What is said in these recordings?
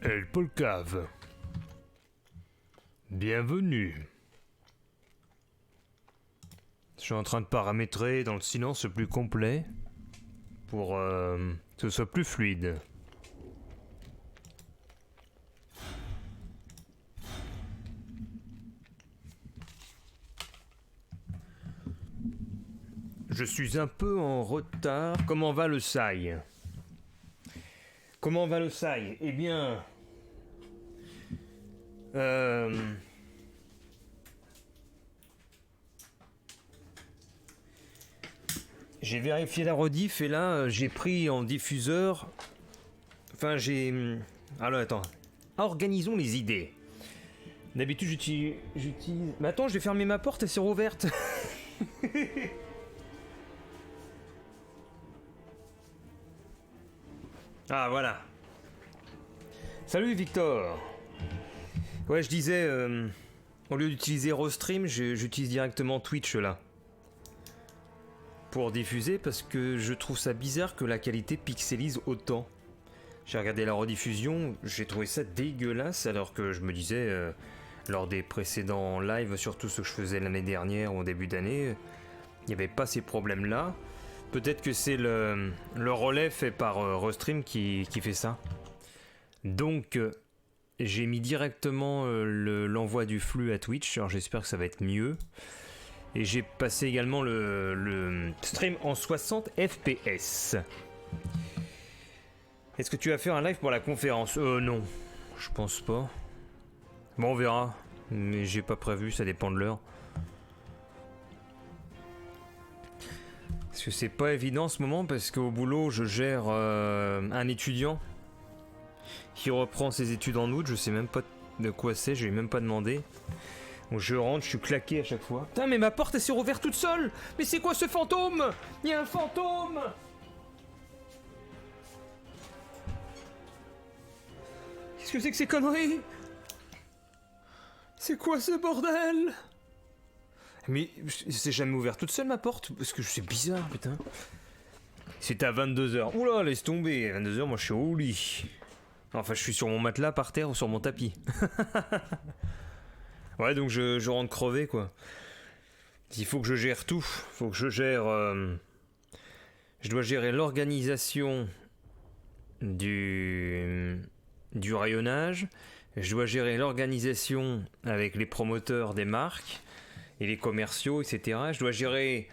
El Polcave. Bienvenue. Je suis en train de paramétrer dans le silence le plus complet pour que ce soit plus fluide. Je suis un peu en retard. Comment va le SAI? Comment va le SAI? Eh bien... J'ai vérifié la rediff et là j'ai pris en diffuseur... Enfin j'ai... Alors attends. Organisons les idées. D'habitude j'utilise... Mais attends, je vais fermer ma porte, elle s'est rouverte. Ah voilà. Salut Victor. Ouais, je disais, au lieu d'utiliser Rostream, j'utilise directement Twitch là. Pour diffuser, parce que je trouve ça bizarre que la qualité pixelise autant. J'ai regardé la rediffusion, j'ai trouvé ça dégueulasse, alors que je me disais, lors des précédents lives, surtout ceux que je faisais l'année dernière ou au début d'année, il n'y avait pas ces problèmes-là. Peut-être que c'est le relais fait par Restream qui fait ça. Donc, j'ai mis directement l'envoi du flux à Twitch. Alors j'espère que ça va être mieux. Et j'ai passé également le stream en 60 fps. Est-ce que tu vas faire un live pour la conférence? Non, je pense pas. Bon, on verra. Mais j'ai pas prévu, ça dépend de l'heure. Parce que c'est pas évident en ce moment, parce qu'au boulot je gère un étudiant qui reprend ses études en août, je sais même pas de quoi c'est, je lui ai même pas demandé. Donc je rentre, je suis claqué à chaque fois. Putain, mais ma porte elle s'est rouverte toute seule. Mais c'est quoi ce fantôme? Il y a un fantôme. Qu'est-ce que c'est que ces conneries? C'est quoi ce bordel? Mais c'est jamais ouvert toute seule ma porte? Parce que c'est bizarre, putain. C'est à 22h. Oula, laisse tomber. À 22h, moi je suis au lit. Enfin, je suis sur mon matelas par terre ou sur mon tapis. Ouais, donc je rentre crevé, quoi. Il faut que je gère tout. Faut que je gère... Je dois gérer l'organisation du rayonnage. Je dois gérer l'organisation avec les promoteurs des marques et les commerciaux, etc. Je dois gérer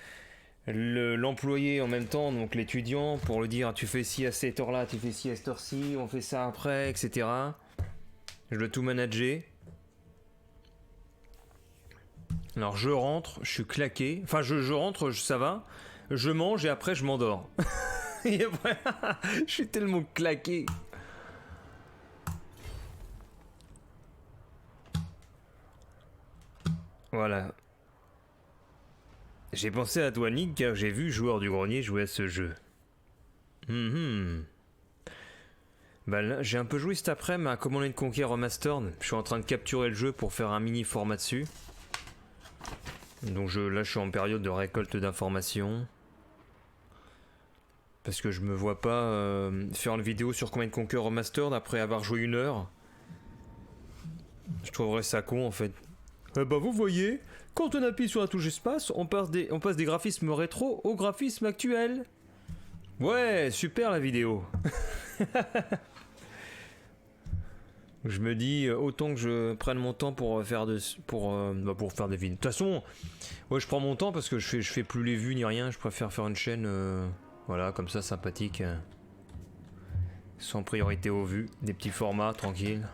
l'employé en même temps, donc l'étudiant, pour lui dire tu fais ci à cette heure-là, tu fais ci à cette heure-ci, on fait ça après, etc. Je dois tout manager. Alors je rentre, je suis claqué. Enfin je rentre, ça va. Je mange et après je m'endors. Et après, je suis tellement claqué. Voilà. J'ai pensé à toi, Nick, car j'ai vu Joueur du Grenier jouer à ce jeu. Bah là, j'ai un peu joué cet après-midi à Command & Conquer Remastered. Je suis en train de capturer le jeu pour faire un mini format dessus. Donc là, je suis en période de récolte d'informations. Parce que je me vois pas faire une vidéo sur Command & Conquer Remastered après avoir joué 1 heure. Je trouverais ça con en fait. Bah vous voyez, quand on appuie sur la touche espace, on passe des graphismes rétro aux graphismes actuels. Ouais, super la vidéo. Je me dis, autant que je prenne mon temps pour faire des vidéos. De toute façon, ouais, je prends mon temps parce que je fais plus les vues ni rien. Je préfère faire une chaîne, voilà, comme ça, sympathique, sans priorité aux vues, des petits formats, tranquilles.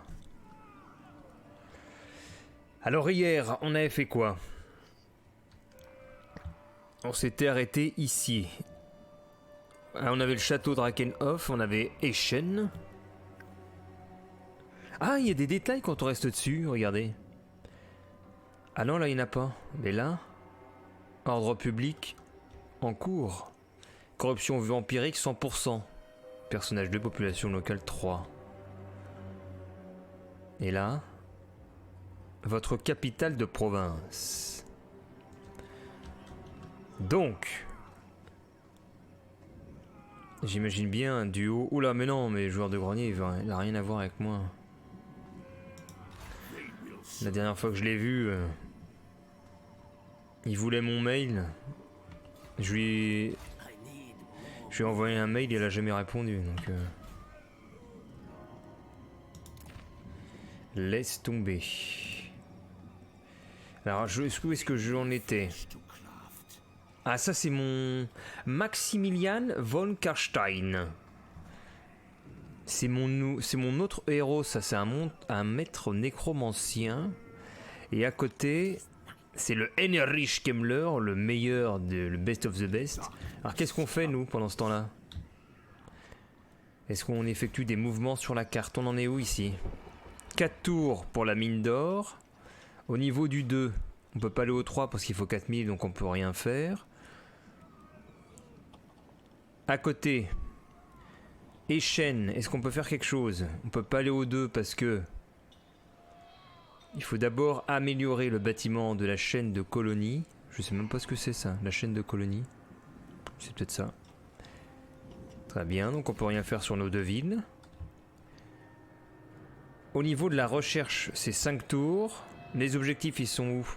Alors hier, on avait fait quoi? On s'était arrêté ici. On avait le château Drakenhof, on avait Eschen. Ah, il y a des détails quand on reste dessus, regardez. Ah non, là, il n'y en a pas. Mais là, ordre public en cours. Corruption vampirique 100%. Personnage de population locale 3. Et là, votre capitale de province. Donc, j'imagine bien un duo. Oula, mais non, mais joueur de grenier, il a rien à voir avec moi. La dernière fois que je l'ai vu, il voulait mon mail. Je lui ai envoyé un mail et elle a jamais répondu. Donc laisse tomber. Alors, où est-ce que j'en étais? Ah, ça c'est mon Maximilian von Karstein. C'est mon autre héros, ça c'est un maître nécromancien. Et à côté, c'est le Heinrich Kemmler, le meilleur, le best of the best. Alors qu'est-ce qu'on fait nous pendant ce temps-là? Est-ce qu'on effectue des mouvements sur la carte? On en est où ici? 4 tours pour la mine d'or. Au niveau du 2, on peut pas aller au 3 parce qu'il faut 4000, donc on peut rien faire. À côté, Echen, est-ce qu'on peut faire quelque chose? On peut pas aller au 2 parce que il faut d'abord améliorer le bâtiment de la chaîne de colonies. Je sais même pas ce que c'est ça, la chaîne de colonies. C'est peut-être ça. Très bien, donc on peut rien faire sur nos 2 villes. Au niveau de la recherche, c'est 5 tours. Les objectifs, ils sont où?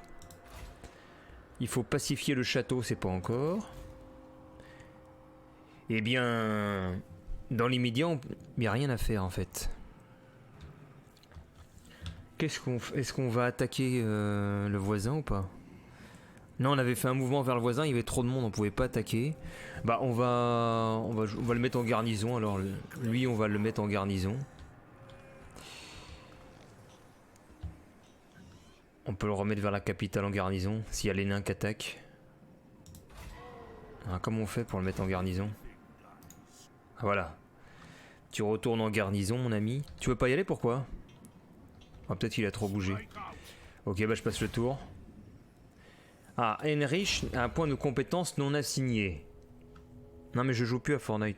Il faut pacifier le château, c'est pas encore. Eh bien, dans l'immédiat, il n'y a rien à faire en fait. Est-ce qu'on va attaquer le voisin ou pas? Non, on avait fait un mouvement vers le voisin, il y avait trop de monde, on pouvait pas attaquer. Bah, on va le mettre en garnison. Alors, lui, on va le mettre en garnison. On peut le remettre vers la capitale en garnison, s'il y a les nains qui attaquent. Alors, comment on fait pour le mettre en garnison? Ah, voilà. Tu retournes en garnison, mon ami. Tu veux pas y aller, pourquoi? Ah, peut-être qu'il a trop bougé. Ok, bah je passe le tour. Ah, Heinrich a un point de compétence non assigné. Non mais je joue plus à Fortnite.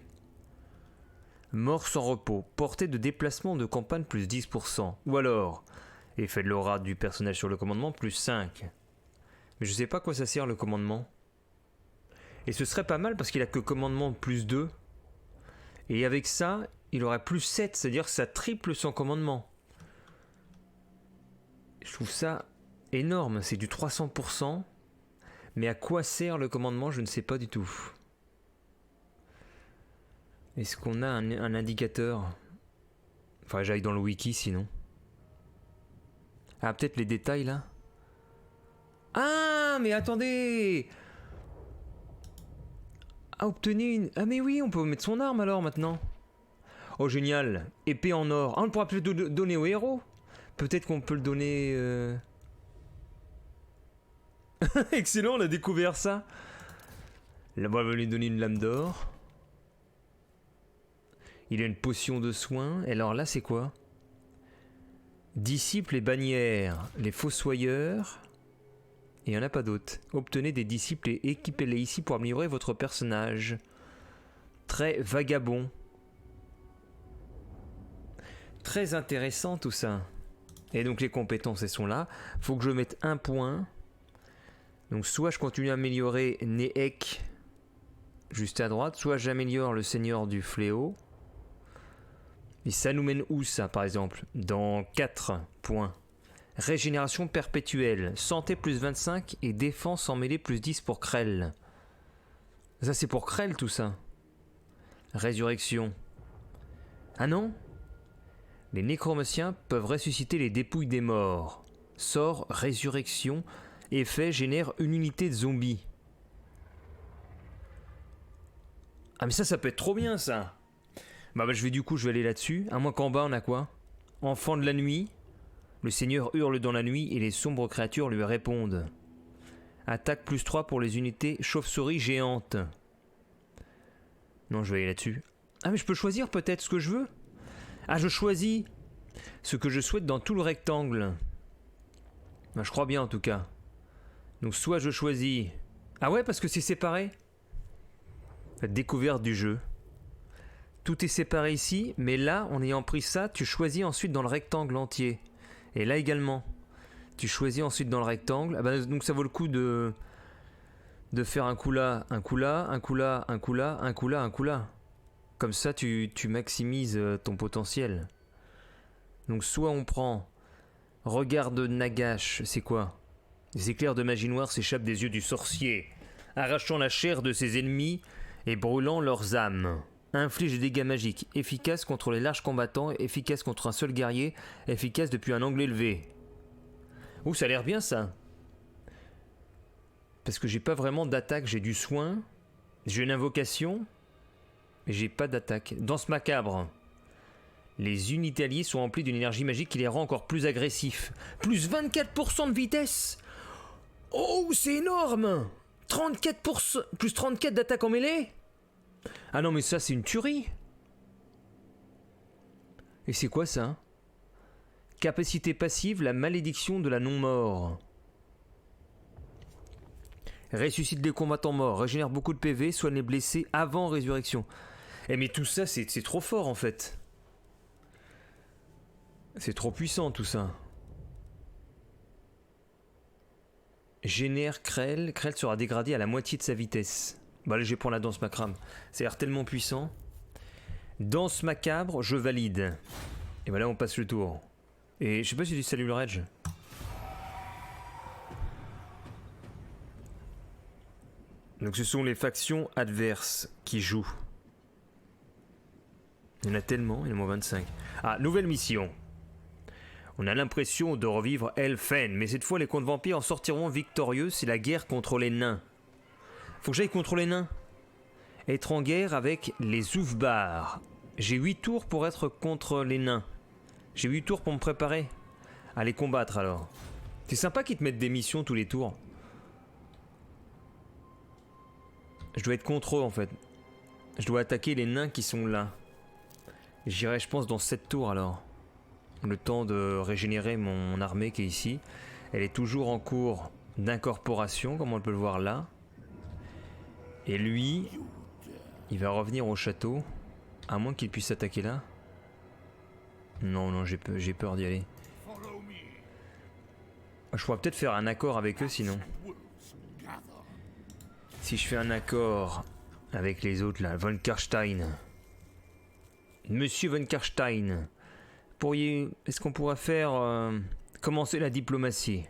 Mort sans repos. Portée de déplacement de campagne plus 10%. Ou alors, effet de l'aura du personnage sur le commandement plus 5. Mais je sais pas à quoi ça sert le commandement. Et ce serait pas mal parce qu'il a que commandement plus 2. Et avec ça, il aurait plus 7, c'est-à-dire que ça triple son commandement. Je trouve ça énorme, c'est du 300%. Mais à quoi sert le commandement, je ne sais pas du tout. Est-ce qu'on a un indicateur? Enfin, j'aille dans le wiki sinon. Ah, peut-être les détails là. Ah, mais attendez! Ah, obtenez une... Ah mais oui, on peut mettre son arme alors maintenant. Oh génial, épée en or. Ah, on pourra peut-être le donner au héros. Peut-être qu'on peut le donner... Excellent, on a découvert ça. Là, on va lui donner une lame d'or. Il a une potion de soin. Et alors là, c'est quoi? Disciples et bannières. Les fossoyeurs. Et il n'y en a pas d'autres. Obtenez des disciples et équipez-les ici pour améliorer votre personnage. Très vagabond. Très intéressant tout ça. Et donc les compétences, elles sont là. Faut que je mette un point. Donc soit je continue à améliorer Neek juste à droite, soit j'améliore le Seigneur du Fléau. Et ça nous mène où ça par exemple? Dans 4 points. Régénération perpétuelle, santé plus 25 et défense en mêlée plus 10 pour Krell. Ça c'est pour Krell tout ça. Résurrection. Ah non? Les nécromanciens peuvent ressusciter les dépouilles des morts. Sort résurrection. Effet génère une unité de zombies. Ah mais ça peut être trop bien ça. Bah je vais aller là-dessus. À moins qu'en bas on a quoi? Enfant de la nuit. Le seigneur hurle dans la nuit et les sombres créatures lui répondent. Attaque plus 3 pour les unités chauve-souris géantes. Non, je vais aller là-dessus. Ah mais je peux choisir peut-être ce que je veux. Ah, je choisis ce que je souhaite dans tout le rectangle. Bah, je crois bien en tout cas. Donc soit je choisis... Ah ouais, parce que c'est séparé. La découverte du jeu. Tout est séparé ici, mais là, en ayant pris ça, tu choisis ensuite dans le rectangle entier. Et là également. Tu choisis ensuite dans le rectangle. Ah bah, donc ça vaut le coup de faire un coup là, un coup là, un coup là, un coup là, un coup là, un coup là. Comme ça, tu maximises ton potentiel. Donc soit on prend Regarde Nagash, c'est quoi? Des éclairs de magie noire s'échappent des yeux du sorcier, arrachant la chair de ses ennemis et brûlant leurs âmes. Inflige des dégâts magiques, efficace contre les larges combattants, efficace contre un seul guerrier, efficace depuis un angle élevé. Ouh, ça a l'air bien ça. Parce que j'ai pas vraiment d'attaque, j'ai du soin, j'ai une invocation, mais j'ai pas d'attaque. Danse macabre. Les unités alliées sont remplies d'une énergie magique qui les rend encore plus agressifs. Plus 24% de vitesse. Oh, c'est énorme. 34%, plus 34 d'attaque en mêlée. Ah non, mais ça, c'est une tuerie. Et c'est quoi ça? Capacité passive, la malédiction de la non-mort. Ressuscite les combattants morts, régénère beaucoup de PV, soigne les blessés avant résurrection. Eh mais tout ça, c'est trop fort en fait. C'est trop puissant tout ça. Génère Krell. Krell sera dégradé à la moitié de sa vitesse. Bah là je vais prendre la danse macabre. Ça a l'air tellement puissant. Danse macabre, je valide. Et voilà, on passe le tour. Et je sais pas si tu salues le Reg. Donc ce sont les factions adverses qui jouent. Il y en a tellement, il y en a moins 25. Ah, nouvelle mission. On a l'impression de revivre Elfen, mais cette fois les contes vampires en sortiront victorieux, c'est la guerre contre les nains. Faut que j'aille contre les nains. Être en guerre avec les Oufbars. J'ai 8 tours pour être contre les nains. J'ai 8 tours pour me préparer à les combattre alors. C'est sympa qu'ils te mettent des missions tous les tours. Je dois être contre eux en fait. Je dois attaquer les nains qui sont là. J'irai je pense dans 7 tours alors. Le temps de régénérer mon armée qui est ici. Elle est toujours en cours d'incorporation comme on peut le voir là. Et lui, il va revenir au château. À moins qu'il puisse attaquer là. Non, non, j'ai peur d'y aller. Je pourrais peut-être faire un accord avec eux sinon. Si je fais un accord avec les autres là, Von Karstein. Monsieur Von Karstein, est-ce qu'on pourrait faire commencer la diplomatie?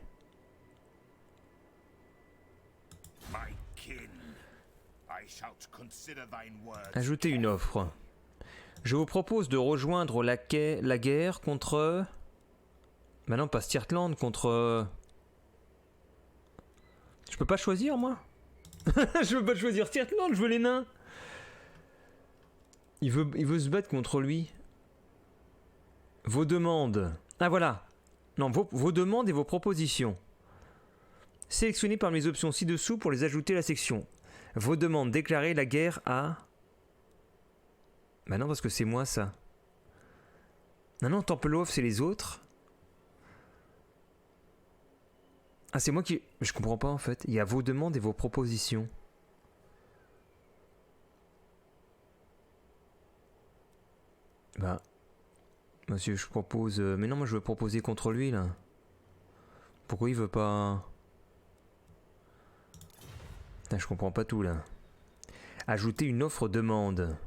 Ajoutez une offre. Je vous propose de rejoindre la guerre contre... Bah non, pas Stirtland, contre... Je peux pas choisir, moi. Je veux pas choisir Stirtland, je veux les nains. Il veut se battre contre lui. Vos demandes. Ah voilà. Non, vos demandes et vos propositions. Sélectionnez parmi les options ci-dessous pour les ajouter à la section. Vos demandes, déclarer la guerre à... Bah non, parce que c'est moi, ça. Non, non, Tempelhof, c'est les autres. Ah, c'est moi qui... Je comprends pas, en fait. Il y a vos demandes et vos propositions. Bah... Monsieur, je propose... Mais non, moi, je veux proposer contre lui, là. Pourquoi il veut pas... Putain, je comprends pas tout, là. Ajouter une offre demande.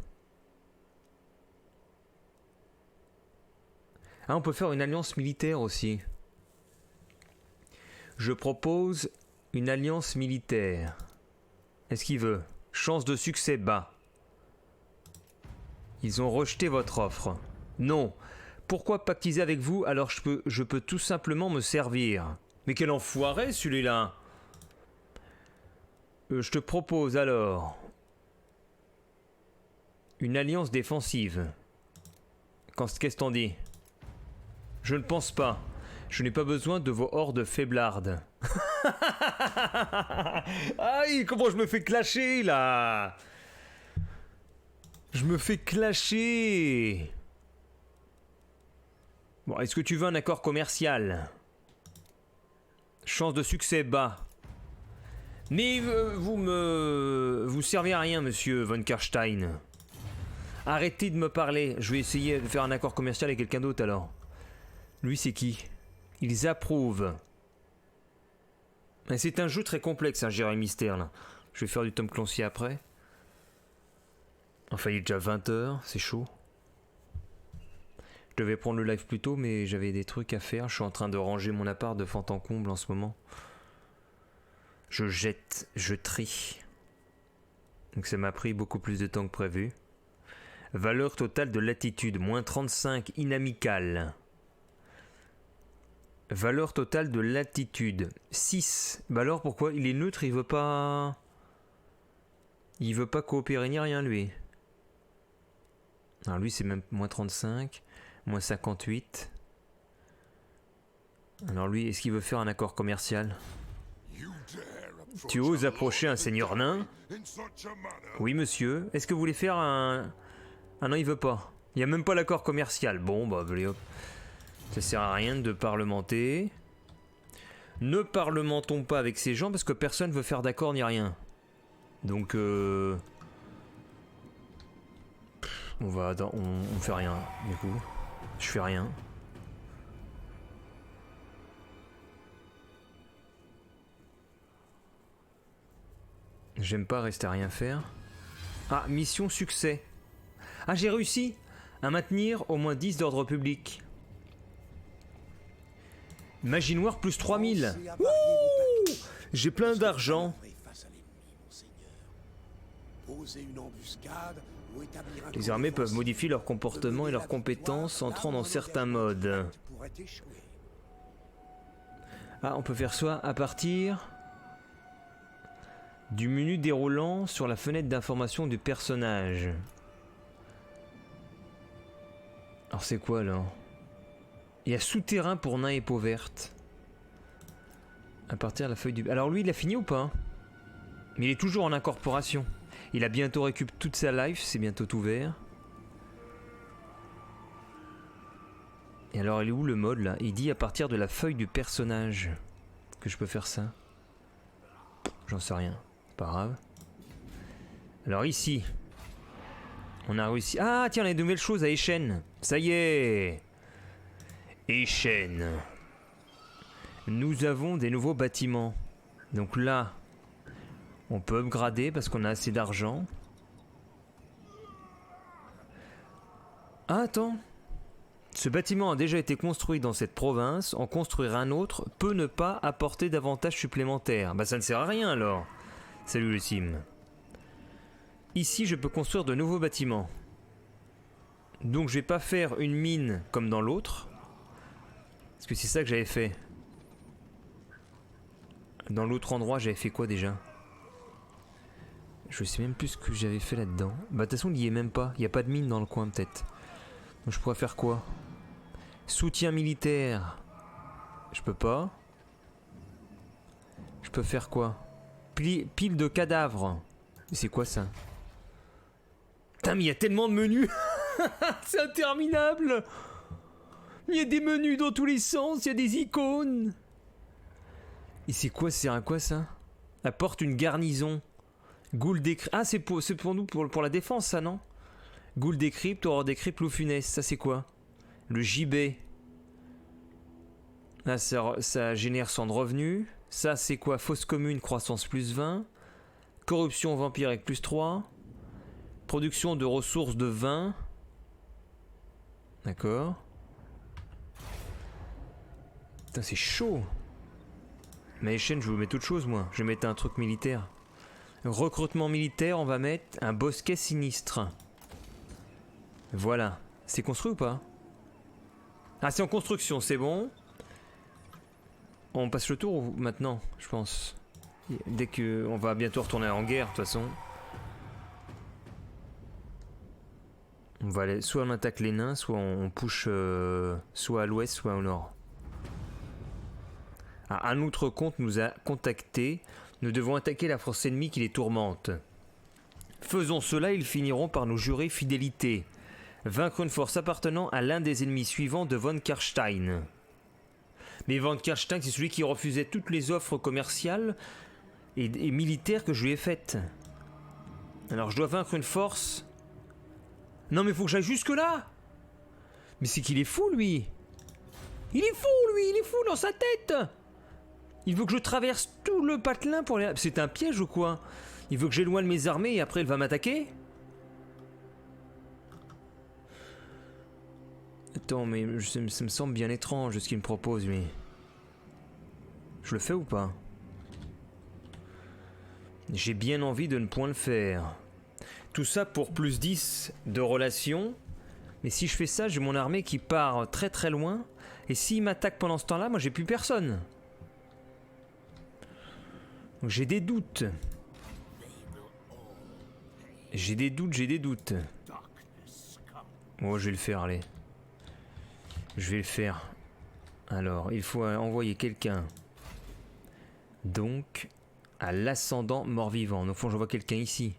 Ah, on peut faire une alliance militaire aussi. Je propose une alliance militaire. Est-ce qu'il veut? Chance de succès bas. Ils ont rejeté votre offre. Non. Pourquoi pactiser avec vous alors je peux tout simplement me servir? Mais quel enfoiré celui-là! Je te propose alors une alliance défensive. Qu'est-ce que t'en dis? Je ne pense pas. Je n'ai pas besoin de vos hordes faiblardes. Aïe, comment je me fais clasher là! Je me fais clasher! Bon, est-ce que tu veux un accord commercial? Chance de succès bas. Mais vous servez à rien, monsieur Von Karstein. Arrêtez de me parler. Je vais essayer de faire un accord commercial avec quelqu'un d'autre alors. Lui, c'est qui? Ils approuvent. C'est un jeu très complexe, hein, Jérémy Mystère, là. Je vais faire du Tom Clancy après. Enfin, il est déjà 20h, c'est chaud. Je devais prendre le live plus tôt, mais j'avais des trucs à faire. Je suis en train de ranger mon appart de fond en comble en ce moment. Je jette, je trie. Donc ça m'a pris beaucoup plus de temps que prévu. Valeur totale de latitude, moins 35, inamicale. Valeur totale de latitude, 6. Bah alors pourquoi il est neutre, il veut pas... Il veut pas coopérer ni rien lui. Alors lui c'est même moins 35, moins 58. Alors lui, est-ce qu'il veut faire un accord commercial? Tu oses approcher un seigneur nain? Oui monsieur. Est-ce que vous voulez faire un... Ah non, il veut pas. Il n'y a même pas l'accord commercial. Bon, bah, allez hop. Ça sert à rien de parlementer. Ne parlementons pas avec ces gens parce que personne veut faire d'accord ni rien. Donc, on va... On fait rien, du coup. Je fais rien. J'aime pas rester à rien faire. Ah, mission succès. Ah, j'ai réussi à maintenir au moins 10 d'ordre public. Magie noire plus 3000. Ouh, j'ai plein d'argent. Les armées peuvent modifier leur comportement et leurs compétences entrant dans certains modes. Ah, on peut faire ça à partir du menu déroulant sur la fenêtre d'information du personnage. Alors c'est quoi là? Il y a souterrain pour nains et peau verte. À partir de la feuille du... Alors lui il a fini ou pas? Mais il est toujours en incorporation. Il a bientôt récupéré toute sa life, c'est bientôt ouvert. Et alors il est où le mode là? Il dit à partir de la feuille du personnage que je peux faire ça. J'en sais rien, pas grave. Alors ici, on a réussi... Ah tiens, on a de nouvelles choses à Echen. Ça y est. Echen. Nous avons des nouveaux bâtiments. Donc là, on peut upgrader parce qu'on a assez d'argent. Ah attends. Ce bâtiment a déjà été construit dans cette province. En construire un autre peut ne pas apporter d'avantages supplémentaires. Bah ça ne sert à rien alors. Salut le sim. Ici, je peux construire de nouveaux bâtiments. Donc, je vais pas faire une mine comme dans l'autre. Parce que c'est ça que j'avais fait. Dans l'autre endroit, j'avais fait quoi déjà? Je sais même plus ce que j'avais fait là-dedans. Bah, de toute façon, il y est même pas. Il n'y a pas de mine dans le coin, peut-être. Donc, je pourrais faire quoi? Soutien militaire. Je peux pas. Je peux faire quoi? Pile de cadavres. C'est quoi ça? Putain, mais il y a tellement de menus. C'est interminable. Il y a des menus dans tous les sens. Il y a des icônes. Et c'est quoi? C'est à quoi ça? Apporte une garnison. Ghoul décrypte. Ah, c'est pour nous, pour la défense, ça, non? Ghoul décrypte, horreur décrypte, loup funeste. Ça, c'est quoi? Le JB. Là, ça génère 100 de revenus. Ça, c'est quoi? Fausse commune, croissance plus 20. Corruption vampire avec plus 3. Production de ressources de 20. D'accord. Putain, c'est chaud. Mais Echen, je vais vous mettre autre chose, moi. Je vais mettre un truc militaire. Recrutement militaire, on va mettre un bosquet sinistre. Voilà. C'est construit ou pas? Ah, c'est en construction, c'est bon. On passe le tour maintenant, je pense. Dès que... On va bientôt retourner en guerre, de toute façon. On va aller... Soit on attaque les nains, soit on push... soit à l'ouest, soit au nord. Ah, un autre compte nous a contacté. Nous devons attaquer la force ennemie qui les tourmente. Faisons cela, ils finiront par nous jurer fidélité. Vaincre une force appartenant à l'un des ennemis suivants de von Karstein. Mais von Karstein, c'est celui qui refusait toutes les offres commerciales et militaires que je lui ai faites. Alors je dois vaincre une force. Non mais faut que j'aille jusque là. Mais c'est qu'il est fou lui. Il est fou lui, il est fou dans sa tête. Il veut que je traverse tout le patelin pour aller... C'est un piège ou quoi? Il veut que j'éloigne mes armées et après il va m'attaquer? Attends, mais ça me semble bien étrange ce qu'il me propose, lui. Je le fais ou pas? J'ai bien envie de ne point le faire. Tout ça pour plus 10 de relation. Mais si je fais ça, j'ai mon armée qui part très très loin. Et s'il m'attaque pendant ce temps-là, moi j'ai plus personne. Donc j'ai des doutes. J'ai des doutes. Oh, je vais le faire, allez. Je vais le faire. Alors, il faut envoyer quelqu'un. Donc, à l'ascendant mort-vivant. Au fond, je vois quelqu'un ici.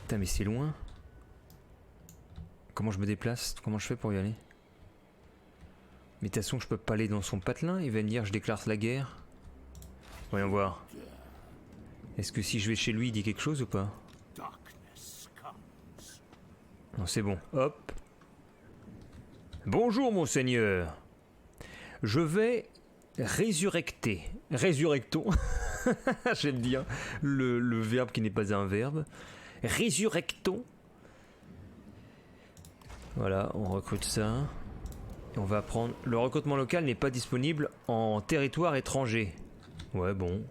Putain, mais c'est loin. Comment je me déplace? Comment je fais pour y aller? Mais de toute façon, je peux pas aller dans son patelin. Il va me dire, je déclare la guerre. Voyons voir. Est-ce que si je vais chez lui, il dit quelque chose ou pas? Non, c'est bon. Hop. Bonjour, mon seigneur. Je vais résurrecter. Résurrectons. J'aime bien le verbe qui n'est pas un verbe. Résurrectons. Voilà, on recrute ça. Et on va prendre... Le recrutement local n'est pas disponible en territoire étranger. Ouais, bon.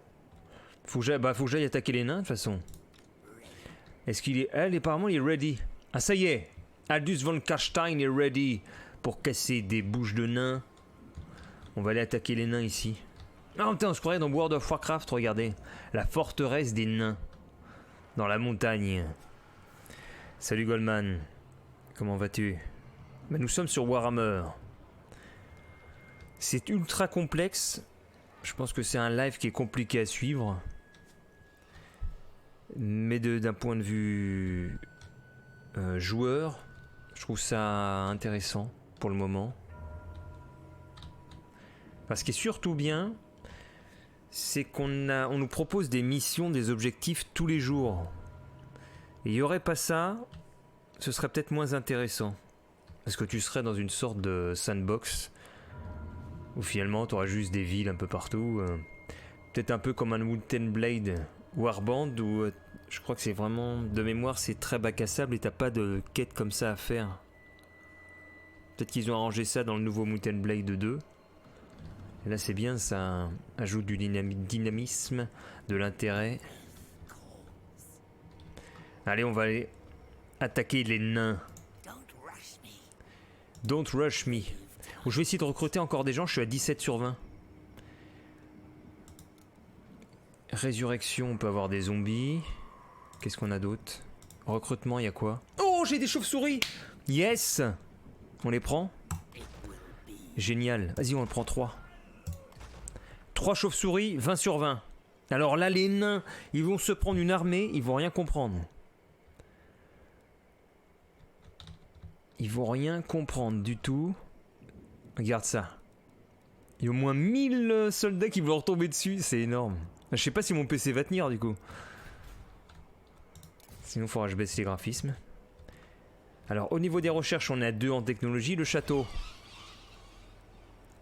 Faut que j'aille attaquer les nains, de toute façon. Est-ce qu'il est... Elle, apparemment, il est ready. Ah, ça y est. Aldus von Karstein est ready pour casser des bouches de nains. On va aller attaquer les nains ici. Ah, putain, on se croirait dans World of Warcraft, regardez. La forteresse des nains. Dans la montagne. Salut Goldman. Comment vas-tu? Ben, nous sommes sur Warhammer. C'est ultra complexe. Je pense que c'est un live qui est compliqué à suivre. Mais d'un point de vue joueur, je trouve ça intéressant pour le moment. Parce ce qui est surtout bien, c'est on nous propose des missions, des objectifs tous les jours. Et il n'y aurait pas ça, ce serait peut-être moins intéressant. Parce que tu serais dans une sorte de sandbox où finalement tu auras juste des villes un peu partout. Peut-être un peu comme un Mountain Blade Warband où je crois que c'est vraiment, de mémoire, c'est très bac à sable et t'as pas de quête comme ça à faire. Peut-être qu'ils ont arrangé ça dans le nouveau Mountain Blade 2. Et là c'est bien, ça ajoute du dynamisme, de l'intérêt. Allez, on va aller attaquer les nains. Don't rush me. Je vais essayer de recruter encore des gens, je suis à 17 sur 20. Résurrection, on peut avoir des zombies. Qu'est-ce qu'on a d'autre? Recrutement, il y a quoi? Oh, j'ai des chauves-souris! Yes! On les prend? Génial. Vas-y, on en prend 3. 3 chauves-souris, 20 sur 20. Alors là, les nains, ils vont se prendre une armée, ils vont rien comprendre. Ils vont rien comprendre du tout. Regarde ça. Il y a au moins 1000 soldats qui vont leur tomber dessus, c'est énorme. Je sais pas si mon PC va tenir du coup. Sinon il faudra que je baisse les graphismes. Alors au niveau des recherches, on est à 2 en technologie. Le château.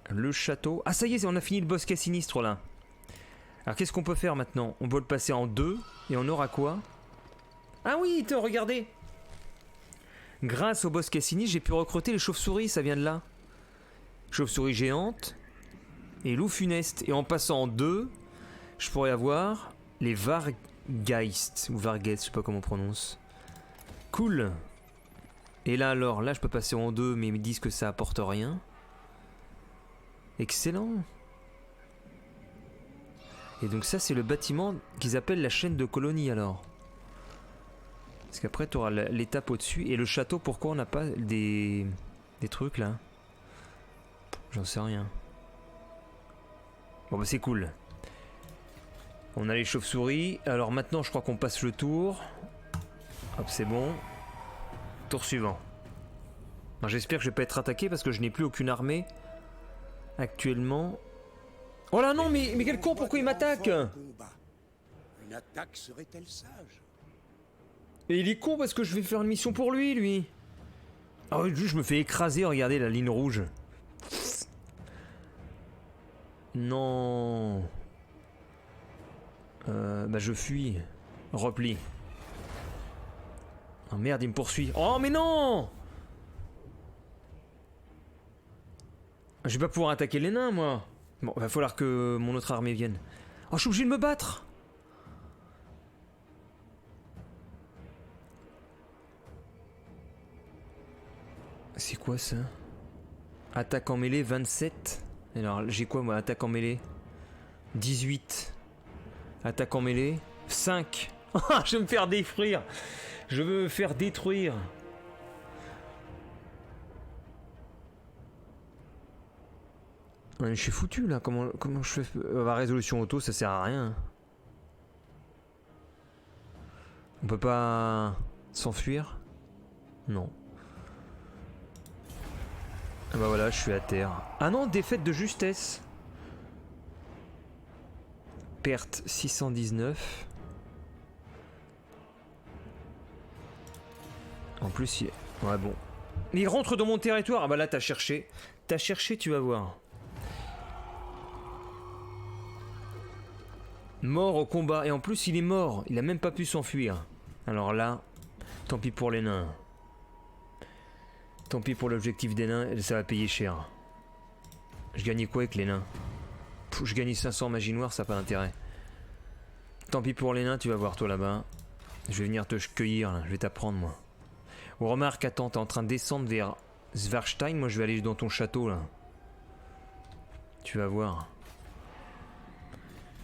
Le château. Ah ça y est, on a fini le bosquet sinistre là. Alors qu'est-ce qu'on peut faire maintenant? On peut le passer en 2 et on aura quoi? Ah oui, regardez. Grâce au bosquet sinistre, j'ai pu recruter les chauves-souris, ça vient de là. Chauve-souris géante et loup funeste. Et en passant en 2, je pourrais avoir les Vargeist ou Vargeist, je sais pas comment on prononce. Cool. Et là alors, là je peux passer en 2 mais ils me disent que ça apporte rien. Excellent. Et donc ça c'est le bâtiment qu'ils appellent la chaîne de colonies alors. Parce qu'après tu auras l'étape au-dessus. Et le château, pourquoi on n'a pas des trucs là? J'en sais rien. Bon bah c'est cool. On a les chauves-souris. Alors maintenant je crois qu'on passe le tour. Hop, c'est bon. Tour suivant. J'espère que je vais pas être attaqué parce que je n'ai plus aucune armée actuellement. Oh là non, mais quel con, pourquoi il m'attaque? Une attaque serait-elle sage? Et il est con parce que je vais faire une mission pour lui. Ah oui, je me fais écraser, regardez la ligne rouge. Non. Bah je fuis. Repli. Oh merde, il me poursuit. Oh mais non! Je vais pas pouvoir attaquer les nains, moi. Bon, va falloir que mon autre armée vienne. Oh, je suis obligé de me battre. C'est quoi ça? Attaque en mêlée 27. Alors j'ai quoi moi? Attaque en mêlée 18. Attaque en mêlée 5. Je vais me faire détruire. Je veux me faire détruire. Ouais, je suis foutu là. Comment je fais? La résolution auto ça sert à rien. On peut pas s'enfuir? Non. Ah bah voilà, je suis à terre. Ah non, défaite de justesse. Perte 619. En plus, ouais bon. Il rentre dans mon territoire. Ah bah là, t'as cherché. T'as cherché, tu vas voir. Mort au combat. Et en plus, il est mort. Il a même pas pu s'enfuir. Alors là, tant pis pour les nains. Tant pis pour l'objectif des nains, ça va payer cher. Je gagnais quoi avec les nains? Je gagnais 500 magie noire, ça n'a pas d'intérêt. Tant pis pour les nains, tu vas voir toi là-bas. Je vais venir te cueillir, là. Je vais t'apprendre moi. Oh, remarque, attends, t'es en train de descendre vers Svarstein, moi je vais aller dans ton château là. Tu vas voir.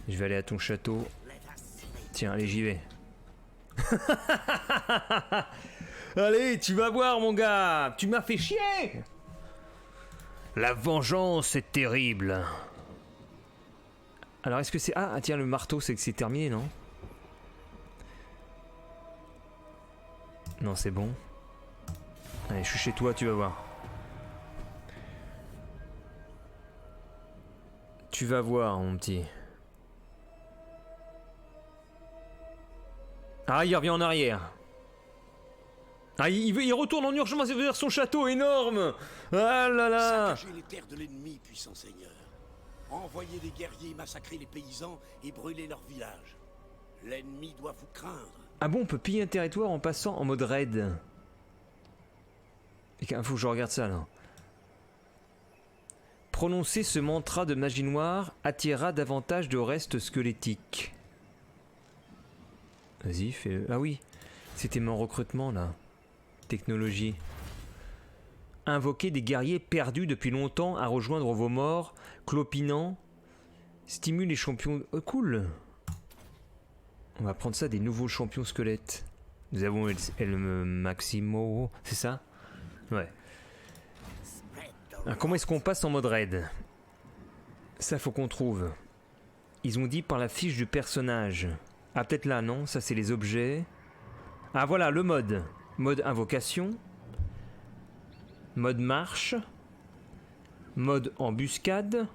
Je vais aller à ton château. Tiens, allez, j'y vais. Allez, tu vas voir mon gars. Tu m'as fait chier. La vengeance est terrible. Alors est-ce que c'est... Ah tiens, le marteau c'est que c'est terminé, non? Non, c'est bon. Allez, je suis chez toi, tu vas voir. Tu vas voir, mon petit. Ah, il revient en arrière. Ah, il retourne en urgence vers son château énorme. Ah là là. Saccager les terres de l'ennemi, puissant seigneur. Envoyer des guerriers massacrer les paysans et brûler leurs villages. L'ennemi doit vous craindre. Ah bon, on peut piller un territoire en passant en mode raid. Il faut que je regarde ça là. Prononcer ce mantra de magie noire attirera davantage de restes squelettiques. Vas-y, fais-le. Ah oui, c'était mon recrutement là. Technologie. Invoquer des guerriers perdus depuis longtemps à rejoindre vos morts, clopinant. Stimule les champions. Oh, cool. On va prendre ça des nouveaux champions squelettes. Nous avons El Maximo, c'est ça? Ouais. Alors, comment est-ce qu'on passe en mode raid? Ça faut qu'on trouve. Ils ont dit par la fiche du personnage. Ah peut-être là, non? Ça c'est les objets. Ah voilà, le mode. Mode invocation. Mode marche. Mode embuscade.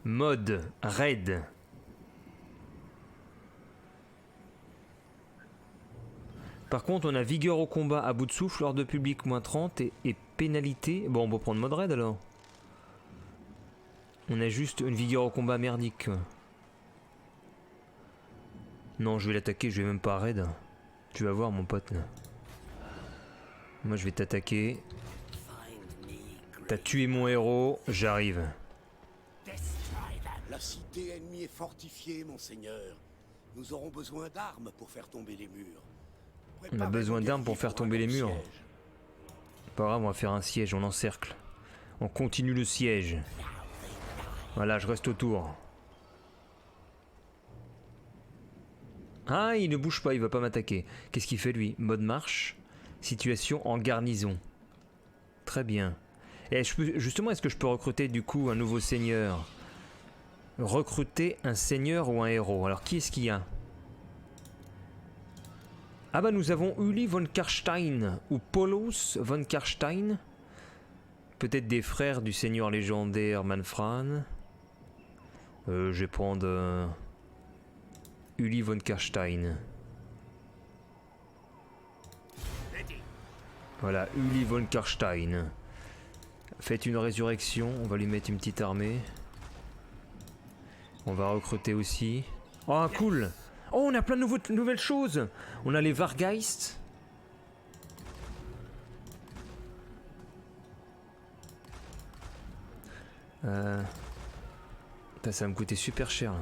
Mode raid. Par contre, on a vigueur au combat à bout de souffle, lors de public moins 30 et pénalité. Bon, on va prendre mode raid alors. On a juste une vigueur au combat merdique. Non, je vais l'attaquer, je vais même pas raid. Tu vas voir, mon pote là. Moi, je vais t'attaquer. T'as tué mon héros, j'arrive. La cité ennemie est fortifiée, monseigneur. Nous aurons besoin d'armes pour faire tomber les murs. On a besoin d'armes pour faire tomber les murs. Pas grave, on va faire un siège, on encercle. On continue le siège. Voilà, je reste autour. Ah, il ne bouge pas, il va pas m'attaquer. Qu'est-ce qu'il fait lui? Mode marche. Situation en garnison. Très bien. Et justement, est-ce que je peux recruter du coup un nouveau seigneur? Recruter un seigneur ou un héros. Alors qui est-ce qu'il y a? Ah bah nous avons Uli von Karstein ou Polos von Karstein. Peut-être des frères du seigneur légendaire Manfran. Je vais prendre Uli von Karstein. Voilà, Uli von Karstein. Faites une résurrection, on va lui mettre une petite armée. On va recruter aussi. Oh cool! Oh, on a plein de nouvelles choses. On a les Vargeist. Putain, ça va me coûter super cher. Là.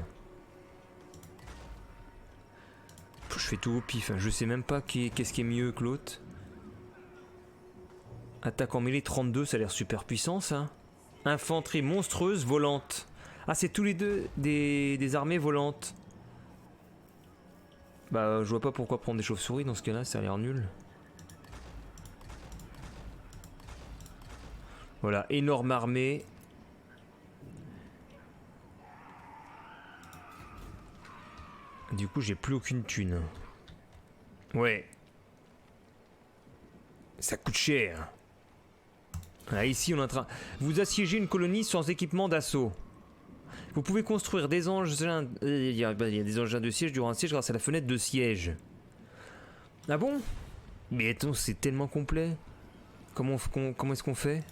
Je fais tout au pif, hein. Je sais même pas qu'est-ce qui est mieux que l'autre. Attaque en mêlée 32, ça a l'air super puissant ça. Infanterie monstrueuse volante. Ah, c'est tous les deux des armées volantes. Bah, je vois pas pourquoi prendre des chauves-souris dans ce cas-là, ça a l'air nul. Voilà, énorme armée. Du coup, j'ai plus aucune thune. Ouais. Ça coûte cher. Là, ici, on est en train... Vous assiégez une colonie sans équipement d'assaut. Vous pouvez construire des engins... Il y a des engins de siège durant un siège grâce à la fenêtre de siège. Ah bon? Mais attends, c'est tellement complet. Comment est-ce qu'on fait?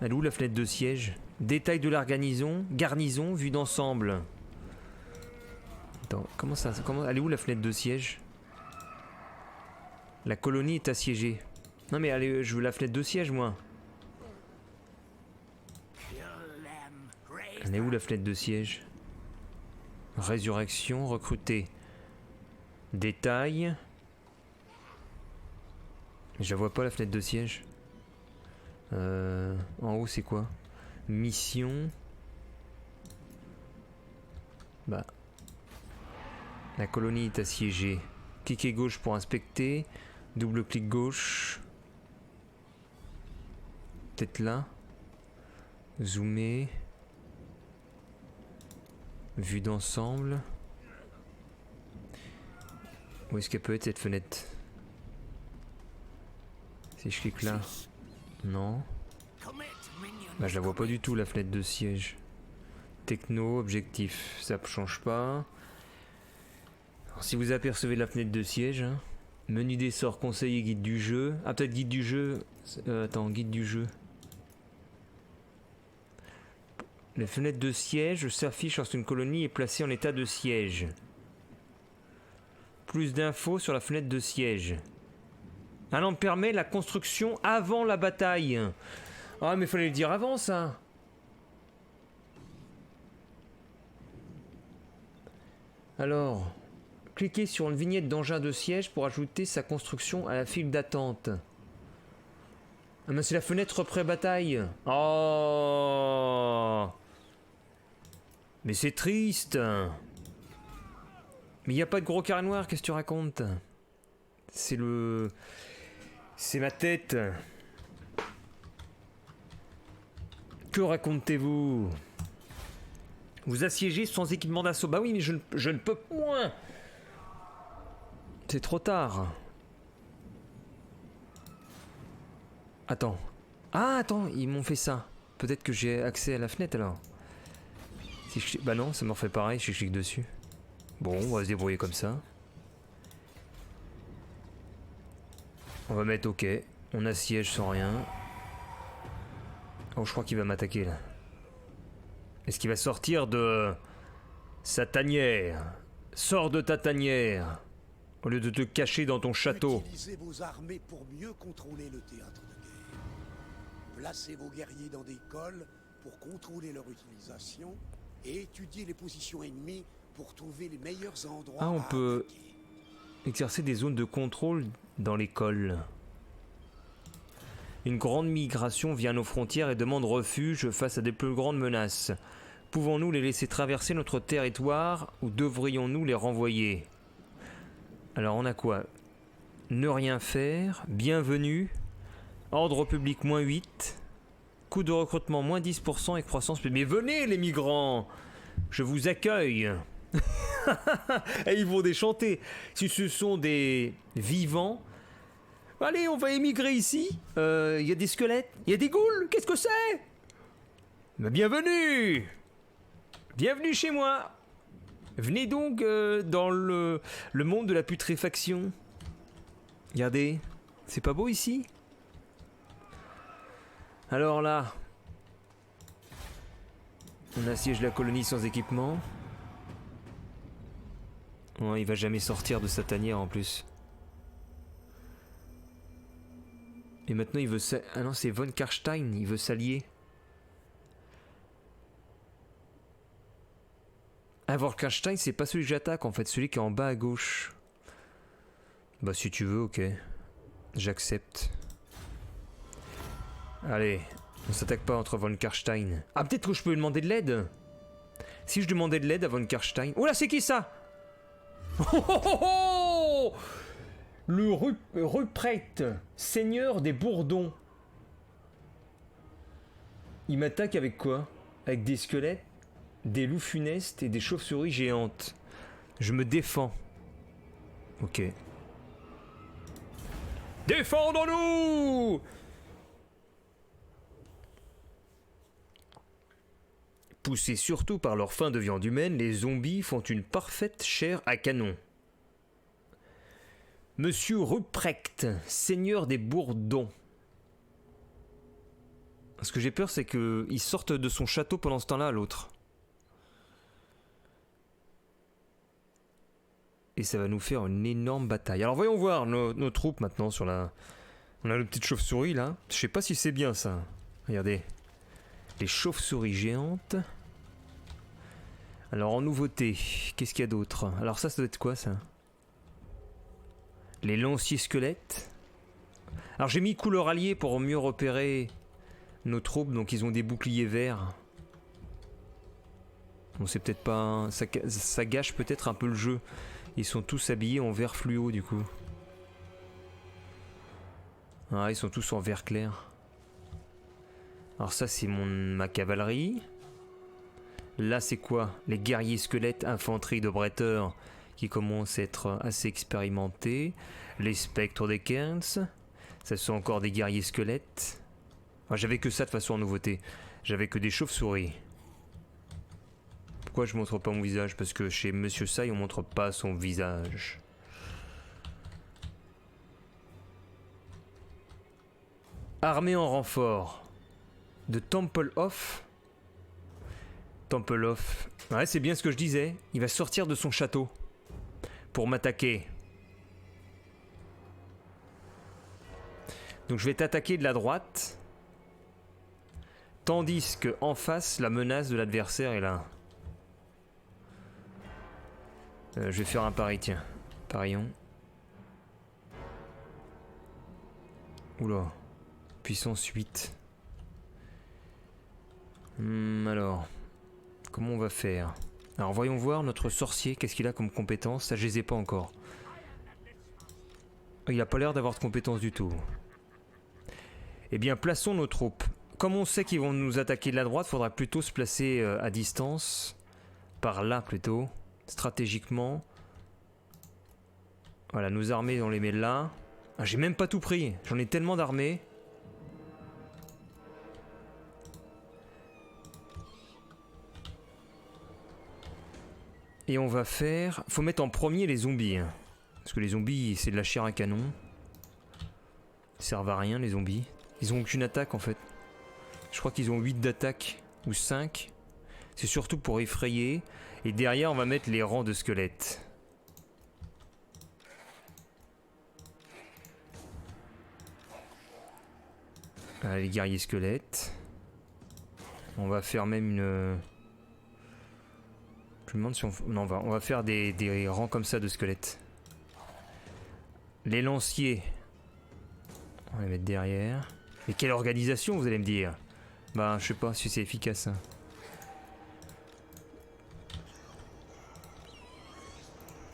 Elle est où la fenêtre de siège? Détail de la garnison, vue d'ensemble. Attends, comment ça... elle est où la fenêtre de siège? La colonie est assiégée. Non mais allez, je veux la fenêtre de siège moi. Elle est où la fenêtre de siège? Résurrection, recruter. Détail. Je la vois pas la fenêtre de siège. En haut c'est quoi? Mission. Bah. La colonie est assiégée. Cliquez gauche pour inspecter. Double clic gauche. Peut-être là. Zoomer. Vue d'ensemble. Où est-ce qu'elle peut être cette fenêtre? Si je clique là. Non. Bah je la vois pas du tout la fenêtre de siège. Techno, objectif. Ça change pas. Alors, si vous apercevez la fenêtre de siège. Hein, menu des sorts, conseiller, guide du jeu. Ah peut-être guide du jeu. Attends, guide du jeu. La fenêtre de siège s'affiche lorsqu'une colonie est placée en état de siège. Plus d'infos sur la fenêtre de siège. Ah non, permet la construction avant la bataille. Ah mais fallait le dire avant ça. Alors, cliquez sur une vignette d'engin de siège pour ajouter sa construction à la file d'attente. Ah mais c'est la fenêtre pré-bataille. Oh. Mais c'est triste. Mais il n'y a pas de gros carré noir, qu'est-ce que tu racontes? C'est le... C'est ma tête. Que racontez-vous? Vous assiégez sans équipement d'assaut. Bah oui, mais je ne peux point. C'est trop tard. Attends. Ah, attends, ils m'ont fait ça. Peut-être que j'ai accès à la fenêtre alors. Si je... Bah non, ça me refait pareil si je clique dessus. Bon, on va se débrouiller comme ça. On va mettre OK. On assiège sans rien. Oh, je crois qu'il va m'attaquer là. Est-ce qu'il va sortir de sa tanière? Sors de ta tanière. Au lieu de te cacher dans ton château. Utilisez vos armées pour mieux contrôler le théâtre de guerre. Placez vos guerriers dans des cols pour contrôler leur utilisation et étudier les positions ennemies pour trouver les meilleurs endroits. Ah, on à peut attaquer. exercer des zones de contrôle dans les cols. Une grande migration vient à nos frontières et demande refuge face à des plus grandes menaces. Pouvons-nous les laisser traverser notre territoire ou devrions-nous les renvoyer? Alors on a quoi? Ne rien faire, bienvenue, ordre public -8, coût de recrutement -10% et croissance... Mais venez les migrants, je vous accueille. Et ils vont déchanter. Si ce sont des vivants, allez, on va émigrer ici. Il y a des squelettes, il y a des ghouls, qu'est-ce que c'est? Mais bienvenue. Bienvenue chez moi. Venez donc dans le monde de la putréfaction. Regardez, c'est pas beau ici? Alors là, on assiège la colonie sans équipement. Oh, il va jamais sortir de sa tanière en plus. Et maintenant il veut... Ah non, c'est von Karstein, il veut s'allier. Ah, Wolkenstein, c'est pas celui que j'attaque en fait, celui qui est en bas à gauche. Bah si tu veux, ok. J'accepte. Allez, on s'attaque pas entre Wolkenstein. Ah, peut-être que je peux lui demander de l'aide. Si je demandais de l'aide à Wolkenstein... Oh là, c'est qui ça? Oh, oh, oh, oh, le Ruprecht, seigneur des Bourdons. Il m'attaque avec quoi? Avec des squelettes, des loups funestes et des chauves-souris géantes. Je me défends. Ok. Défendons-nous! Poussés surtout par leur faim de viande humaine, les zombies font une parfaite chair à canon. Monsieur Ruprecht, seigneur des Bourdons. Ce que j'ai peur, c'est qu'il sorte de son château pendant ce temps-là, l'autre. Et ça va nous faire une énorme bataille. Alors voyons voir nos troupes maintenant sur la... On a le petite chauve-souris là. Je sais pas si c'est bien ça. Regardez. Les chauves-souris géantes. Alors en nouveauté, qu'est-ce qu'il y a d'autre? Alors ça doit être quoi ça? Les lanciers squelettes. Alors j'ai mis couleur alliée pour mieux repérer nos troupes. Donc ils ont des boucliers verts. Bon c'est peut-être pas... Ça gâche peut-être un peu le jeu. Ils sont tous habillés en vert fluo du coup. Ah, ils sont tous en vert clair. Alors ça c'est ma cavalerie. Là c'est quoi? Les guerriers squelettes infanterie de Bretter qui commencent à être assez expérimentés. Les spectres des Cairns. Ça sont encore des guerriers squelettes. Ah, j'avais que ça de façon en nouveauté. J'avais que des chauves-souris. Pourquoi je montre pas mon visage? Parce que chez Monsieur Sai on montre pas son visage. Armée en renfort de Temple of. Temple of. Ouais, c'est bien ce que je disais. Il va sortir de son château pour m'attaquer. Donc je vais t'attaquer de la droite. Tandis que en face, la menace de l'adversaire est là. Je vais faire un pari, tiens. Parions. Oula. Puissance 8. Alors. Comment on va faire? Alors voyons voir notre sorcier. Qu'est-ce qu'il a comme compétence? Ça je les ai pas encore. Il a pas l'air d'avoir de compétence du tout. Eh bien plaçons nos troupes. Comme on sait qu'ils vont nous attaquer de la droite, faudra plutôt se placer à distance. Par là plutôt. Stratégiquement. Voilà, nos armées on les met là. Ah, j'ai même pas tout pris. J'en ai tellement d'armées. Et on va faire... Faut mettre en premier les zombies. Hein. Parce que les zombies, c'est de la chair à canon. Ils servent à rien, les zombies. Ils ont aucune attaque, en fait. Je crois qu'ils ont 8 d'attaque. Ou 5. C'est surtout pour effrayer. Et derrière, on va mettre les rangs de squelettes. Voilà, les guerriers squelettes. On va faire même une... Je me demande si on... Non, on va faire des rangs comme ça de squelettes. Les lanciers. On va les mettre derrière. Et quelle organisation, vous allez me dire? Bah, je sais pas si c'est efficace. Hein.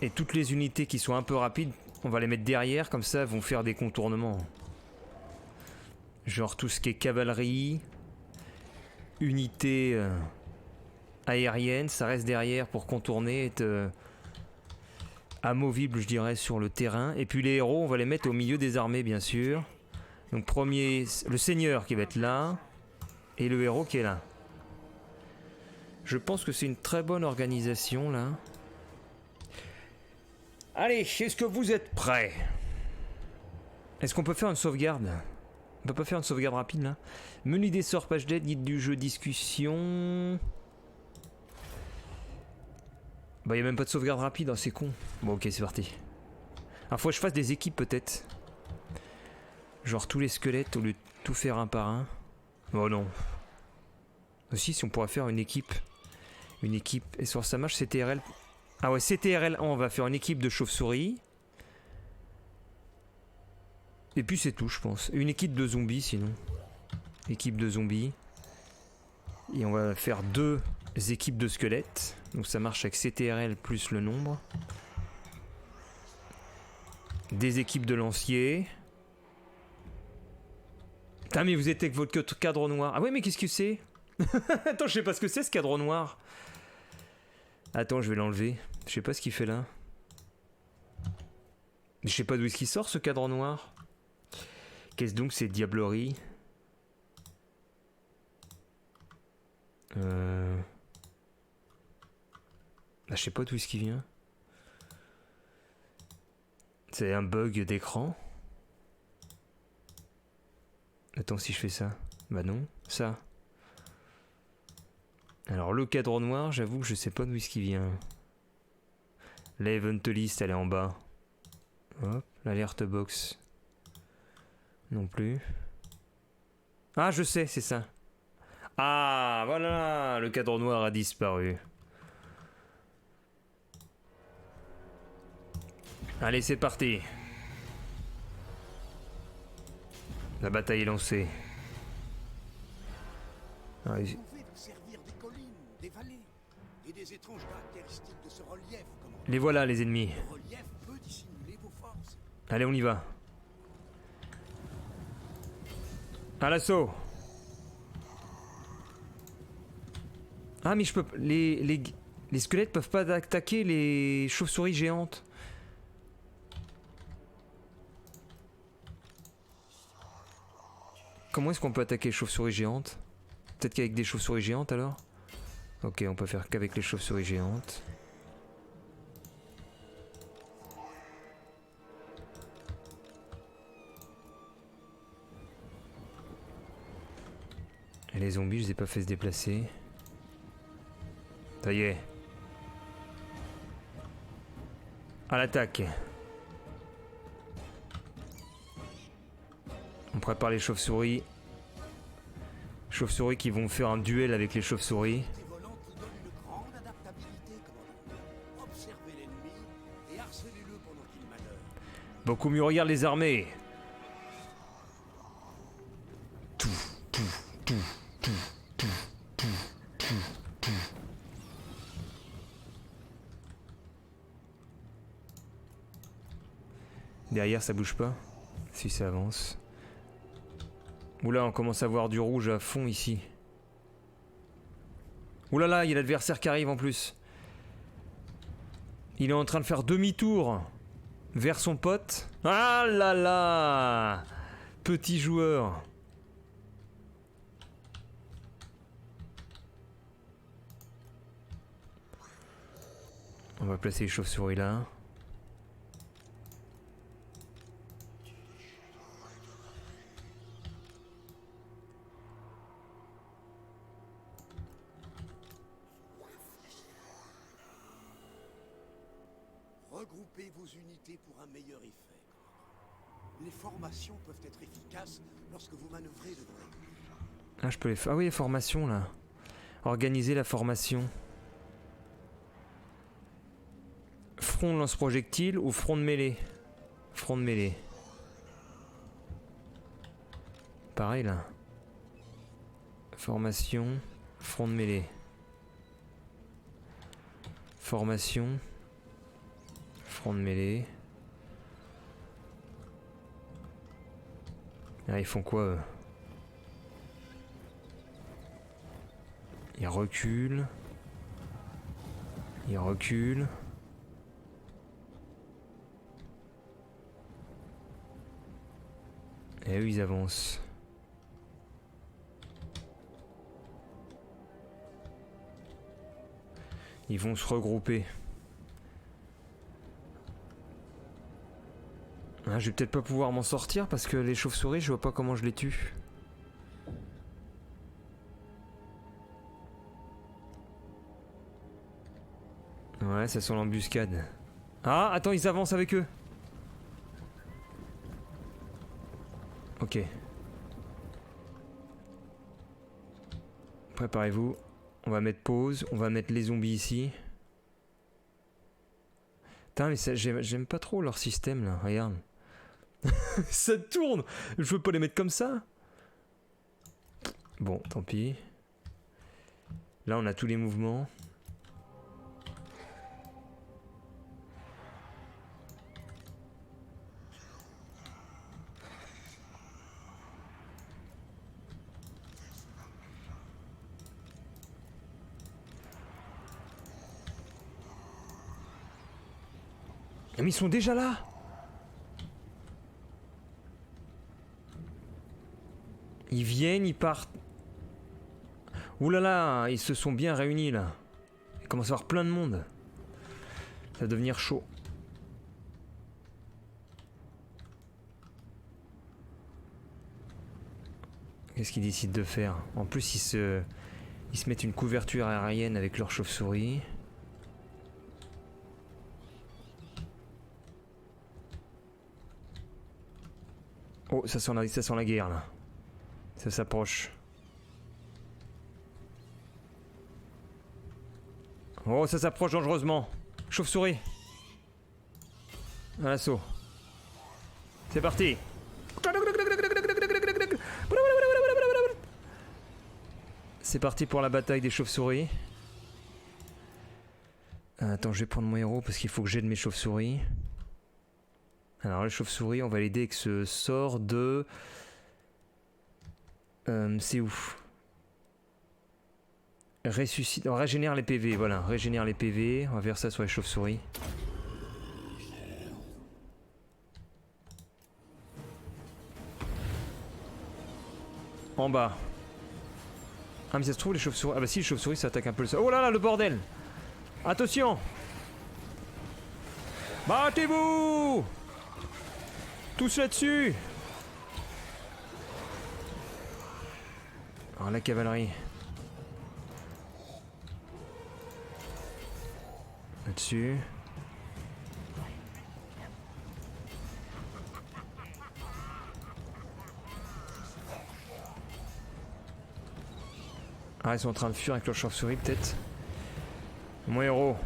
Et toutes les unités qui sont un peu rapides, on va les mettre derrière, comme ça, elles vont faire des contournements. Genre tout ce qui est cavalerie, unité aérienne, ça reste derrière pour contourner, être amovible, je dirais, sur le terrain. Et puis les héros, on va les mettre au milieu des armées, bien sûr. Donc premier, le seigneur qui va être là, et le héros qui est là. Je pense que c'est une très bonne organisation, là. Allez, est-ce que vous êtes prêts? Est-ce qu'on peut faire une sauvegarde? On peut pas faire une sauvegarde rapide, là? Menu des sorts, page d'aide, guide du jeu, discussion... Bah, y a même pas de sauvegarde rapide, hein, c'est con. Bon, ok, c'est parti. Alors, faut que je fasse des équipes, peut-être. Genre tous les squelettes, au lieu de tout faire un par un. Oh non. Aussi, si on pourrait faire une équipe Une équipe est sur sa marche, CTRL. Ah ouais, CTRL1, on va faire une équipe de chauves-souris. Et puis c'est tout, je pense. Une équipe de zombies, sinon. Équipe de zombies. Et on va faire 2 équipes de squelettes. Donc ça marche avec CTRL plus le nombre. Des équipes de lanciers. Putain, mais vous êtes avec votre cadre noir. Ah ouais, mais qu'est-ce que c'est? Attends, je sais pas ce que c'est ce cadre noir. Attends, je vais l'enlever. Je sais pas ce qu'il fait là. Je sais pas d'où est-ce qu'il sort ce cadre noir. Qu'est-ce donc ces diableries? Bah, je sais pas d'où est-ce qu'il vient. C'est un bug d'écran. Attends, si je fais ça. Bah non, ça. Alors le cadre noir, j'avoue que je sais pas d'où est-ce qu'il vient. La event list, elle est en bas. Hop, l'alerte box. Non plus. Ah, je sais, c'est ça. Ah, voilà, le cadre noir a disparu. Allez, c'est parti. La bataille est lancée. Ah, Vous pouvez vous servir des collines, des vallées et des étranges caractéristiques de ce relief. les voilà, les ennemis. Le relief peut dissimuler vos forces. Allez, on y va. À l'assaut. Ah, mais je peux... Les squelettes peuvent pas attaquer les chauves-souris géantes. Comment est-ce qu'on peut attaquer les chauves-souris géantes? Peut-être qu'avec des chauves-souris géantes alors? Ok, on peut faire qu'avec les chauves-souris géantes. Et les zombies, je les ai pas fait se déplacer. Ça y est. À l'attaque. On prépare les chauves-souris. Chauves-souris qui vont faire un duel avec les chauves-souris. Tes volants vous donnent une grande adaptabilité, commandant. Observez l'ennemi et harcelez-le pendant qu'il manœuvre. Beaucoup mieux, regarde les armées. Derrière, ça bouge pas. Si ça avance. Oula, on commence à voir du rouge à fond ici. Oula là, il y a l'adversaire qui arrive en plus. Il est en train de faire demi-tour vers son pote. Ah là là! Petit joueur. On va placer les chauves-souris là. Regroupez vos unités pour un meilleur effet. Les formations peuvent être efficaces lorsque vous manœuvrez devant l'ennemi. Ah, je peux les faire. Ah oui, les formations là. Organiser la formation. Front de lance-projectile ou front de mêlée? Front de mêlée. Pareil là. Formation. Front de mêlée. Formation. Front de mêlée. Ah, ils font quoi eux? Ils reculent. Ils reculent. Et eux ils avancent. Ils vont se regrouper. Ah, je vais peut-être pas pouvoir m'en sortir parce que les chauves-souris, je vois pas comment je les tue. Ouais, ça sent l'embuscade. Ah, attends, ils avancent avec eux. Ok. Préparez-vous. On va mettre pause. On va mettre les zombies ici. Putain, mais j'aime pas trop leur système là. Regarde. Ça tourne. Je veux pas les mettre comme ça. Bon, tant pis. Là, on a tous les mouvements. Mais ils sont déjà là. Ils viennent, ils partent. Ouh là là, ils se sont bien réunis là. Il commence à y avoir plein de monde. Ça va devenir chaud. Qu'est-ce qu'ils décident de faire? En plus, ils se mettent une couverture aérienne avec leur chauve-souris. Oh, ça sent la guerre là. Ça s'approche. Oh, ça s'approche dangereusement. Chauve-souris. À l'assaut. C'est parti. C'est parti pour la bataille des chauves-souris. Attends, je vais prendre mon héros parce qu'il faut que j'aide mes chauves-souris. Alors les chauves-souris, on va l'aider avec ce sort de... c'est où? Ressuscite... Non, régénère les PV, voilà. Régénère les PV. On va faire ça sur les chauves-souris. En bas. Ah mais ça se trouve les chauves-souris... Ah bah si les chauves-souris ça attaque un peu le sol. Oh là là le bordel. Attention. Battez-vous. Tous là-dessus. Alors la cavalerie. Là-dessus. Ah ils sont en train de fuir avec leur chauve-souris peut-être. Mon héros.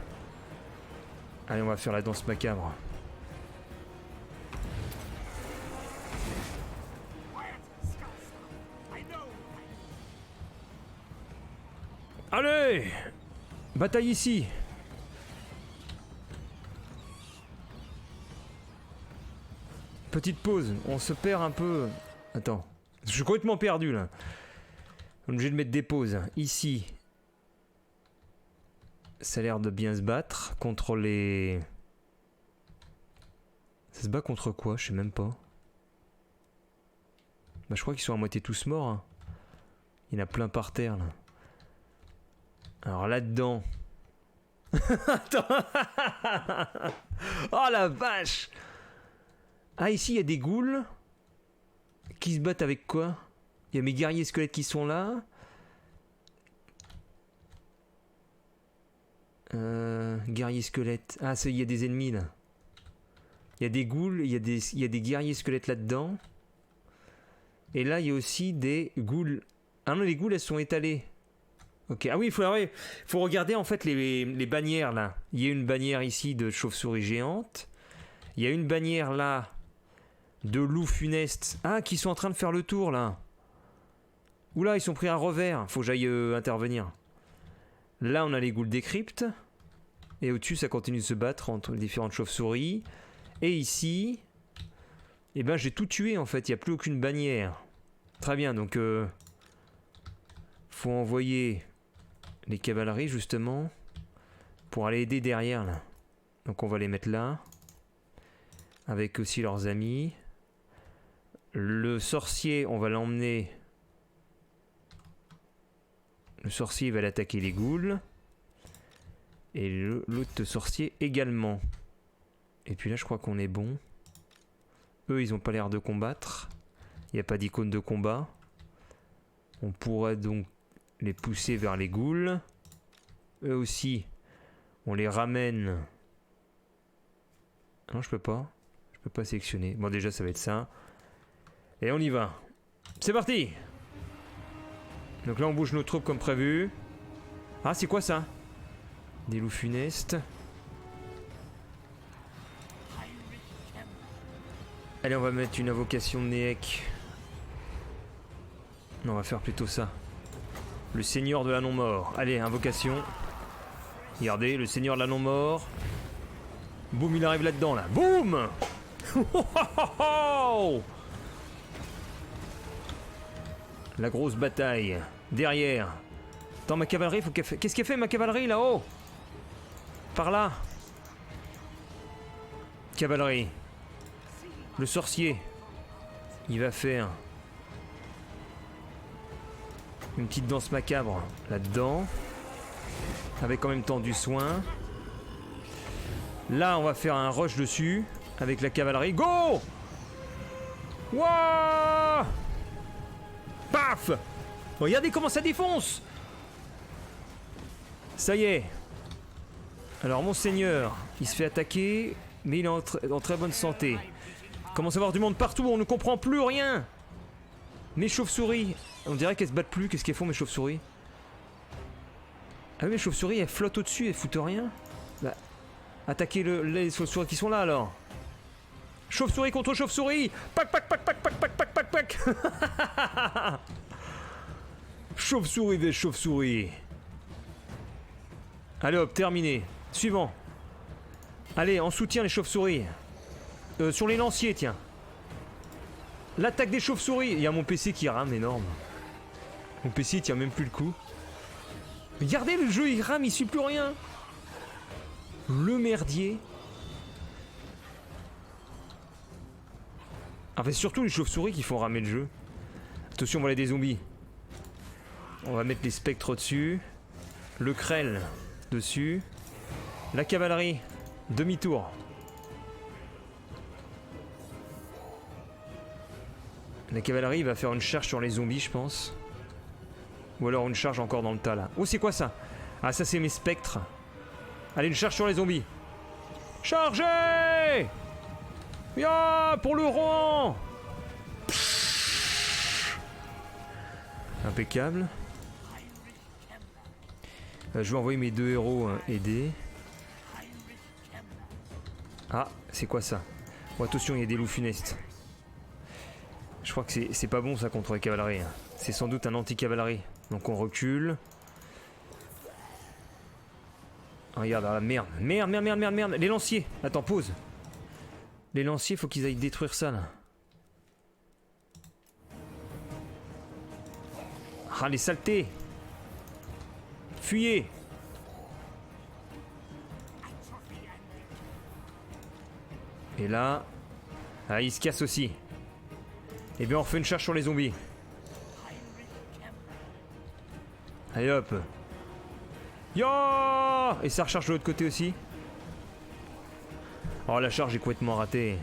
Allez on va faire la danse macabre. Allez! Bataille ici! Petite pause, on se perd un peu. Attends, je suis complètement perdu là. On est obligé de mettre des pauses. Ici, ça a l'air de bien se battre contre les... Ça se bat contre quoi? Je sais même pas. Bah je crois qu'ils sont à moitié tous morts. Hein. Il y en a plein par terre là. Alors là-dedans... Attends. Oh la vache. Ah ici il y a des ghouls. Qui se battent avec quoi? Il y a mes guerriers squelettes qui sont là. Guerriers squelettes. Ah il y a des ennemis là. Il y a des ghouls, il y a des guerriers squelettes là-dedans. Et là il y a aussi des ghouls. Ah non les ghouls elles sont étalées. Ok, ah oui, il faut regarder en fait les bannières là. Il y a une bannière ici de chauve-souris géante. Il y a une bannière là de loups funestes. Ah, qui sont en train de faire le tour là. Oula, ils sont pris à revers. Faut que j'aille intervenir. Là, on a les ghouls des cryptes. Et au-dessus, ça continue de se battre entre les différentes chauves-souris. Et ici, eh ben, j'ai tout tué en fait. Il n'y a plus aucune bannière. Très bien, donc faut envoyer les cavaleries justement pour aller aider derrière là. Donc on va les mettre là avec aussi leurs amis. Le sorcier on va l'emmener. Le sorcier va l'attaquer les ghouls et l'autre sorcier également. Et puis là je crois qu'on est bon. Eux ils ont pas l'air de combattre. Il n'y a pas d'icône de combat. On pourrait donc les pousser vers les ghouls. Eux aussi, on les ramène. Non, je peux pas. Je peux pas sélectionner. Bon, déjà, ça va être ça. Et on y va. C'est parti! Donc là, on bouge nos troupes comme prévu. Ah, c'est quoi ça? Des loups funestes. Allez, on va mettre une invocation de Néek. Non, on va faire plutôt ça. Le seigneur de la non-mort. Allez, invocation. Regardez, le seigneur de la non-mort. Boum, il arrive là-dedans, là. Boum. La grosse bataille. Derrière. Attends, ma cavalerie, faut qu'elle fait... Qu'est-ce qu'elle fait, ma cavalerie, là-haut? Par là. Cavalerie. Le sorcier. Il va faire... une petite danse macabre là-dedans. Avec en même temps du soin. Là, on va faire un rush dessus. Avec la cavalerie. Go! Wouah! Paf! Regardez comment ça défonce! Ça y est. Alors, mon seigneur, il se fait attaquer, mais il est en très bonne santé. Il commence à avoir du monde partout, on ne comprend plus rien. Mes chauves-souris, on dirait qu'elles se battent plus. Qu'est-ce qu'elles font, mes chauves-souris? Ah oui, mes chauves-souris, elles flottent au-dessus, elles foutent rien. Bah, attaquez les chauves-souris qui sont là, alors. Chauve-souris contre chauve-souris. Pac, pac, pac, pac, pac, pac, pac, pac, pac. Chauve-souris vs chauve-souris. Allez hop, terminé. Suivant. Allez, en soutien les chauves-souris. Sur les lanciers, tiens. L'attaque des chauves-souris. Il y a mon PC qui rame énorme. Mon PC il tient même plus le coup. Regardez le jeu, il rame, il suit plus rien. Le merdier. En fait, surtout les chauves-souris qui font ramer le jeu. Attention, voilà des zombies. On va mettre les spectres au-dessus. Le crêle dessus. La cavalerie. Demi-tour. La cavalerie va faire une charge sur les zombies, je pense. Ou alors une charge encore dans le tas là. Oh, c'est quoi ça? Ah, ça c'est mes spectres. Allez, une charge sur les zombies. Chargez! Ya, pour le Rohan! Impeccable. Je vais envoyer mes 2 héros aider. Ah, c'est quoi ça? Oh, attention, il y a des loups funestes. Je crois que c'est pas bon ça contre les cavaleries. C'est sans doute un anti-cavalerie. Donc on recule. Oh, regarde, ah, merde. Merde, merde, merde, merde, merde. Les lanciers. Attends, pause. Les lanciers, faut qu'ils aillent détruire ça là. Ah, les saletés. Fuyez. Et là... ah, il se casse aussi. Et bien on refait une charge sur les zombies. Allez hop. Ya! Et ça recharge de l'autre côté aussi. Oh, la charge est complètement ratée.